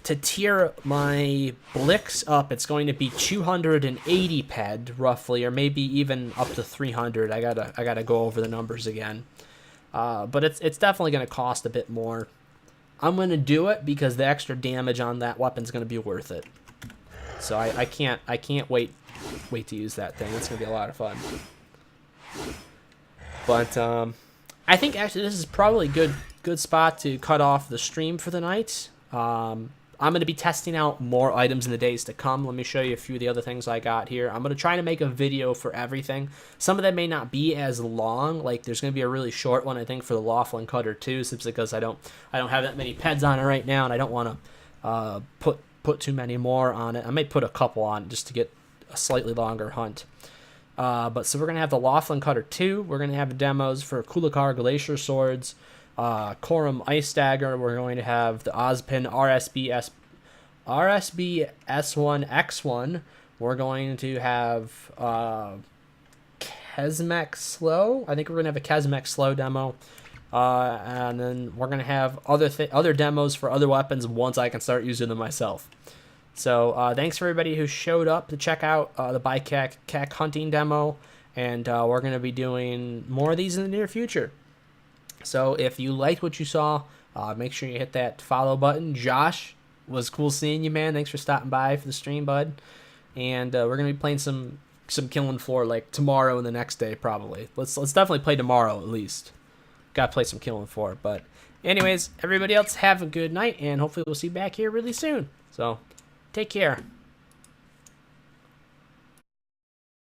To tier my Blix up, it's going to be 280 ped roughly, or maybe even up to 300. I gotta go over the numbers again. But it's definitely going to cost a bit more. I'm going to do it because the extra damage on that weapon is going to be worth it. So I can't wait to use that thing. It's going to be a lot of fun. But I think actually this is probably a good spot to cut off the stream for the night. I'm going to be testing out more items in the days to come. Let me show you a few of the other things I got here. I'm going to try to make a video for everything. Some of them may not be as long. Like there's going to be a really short one, I think, for the Laughlin Cutter too, simply because I don't have that many peds on it right now, and I don't want to put too many more on it. I may put a couple on just to get a slightly longer hunt. But so we're going to have the Laughlin Cutter 2. We're going to have demos for Kulakar Glacier Swords, Corum Ice Dagger. We're going to have the Ozpin RSB S1X1. We're going to have Kesmek Slow. I think we're going to have a Kesmek Slow demo. And then we're going to have other demos for other weapons once I can start using them myself. So thanks for everybody who showed up to check out the Bicak hunting demo. And we're going to be doing more of these in the near future. So if you liked what you saw, make sure you hit that follow button. Josh, was cool seeing you, man. Thanks for stopping by for the stream, bud. And we're going to be playing some Killing Floor like tomorrow and the next day probably. Let's definitely play tomorrow at least. Got to play some Killing Floor. But anyways, everybody else have a good night, and hopefully we'll see you back here really soon. So take care.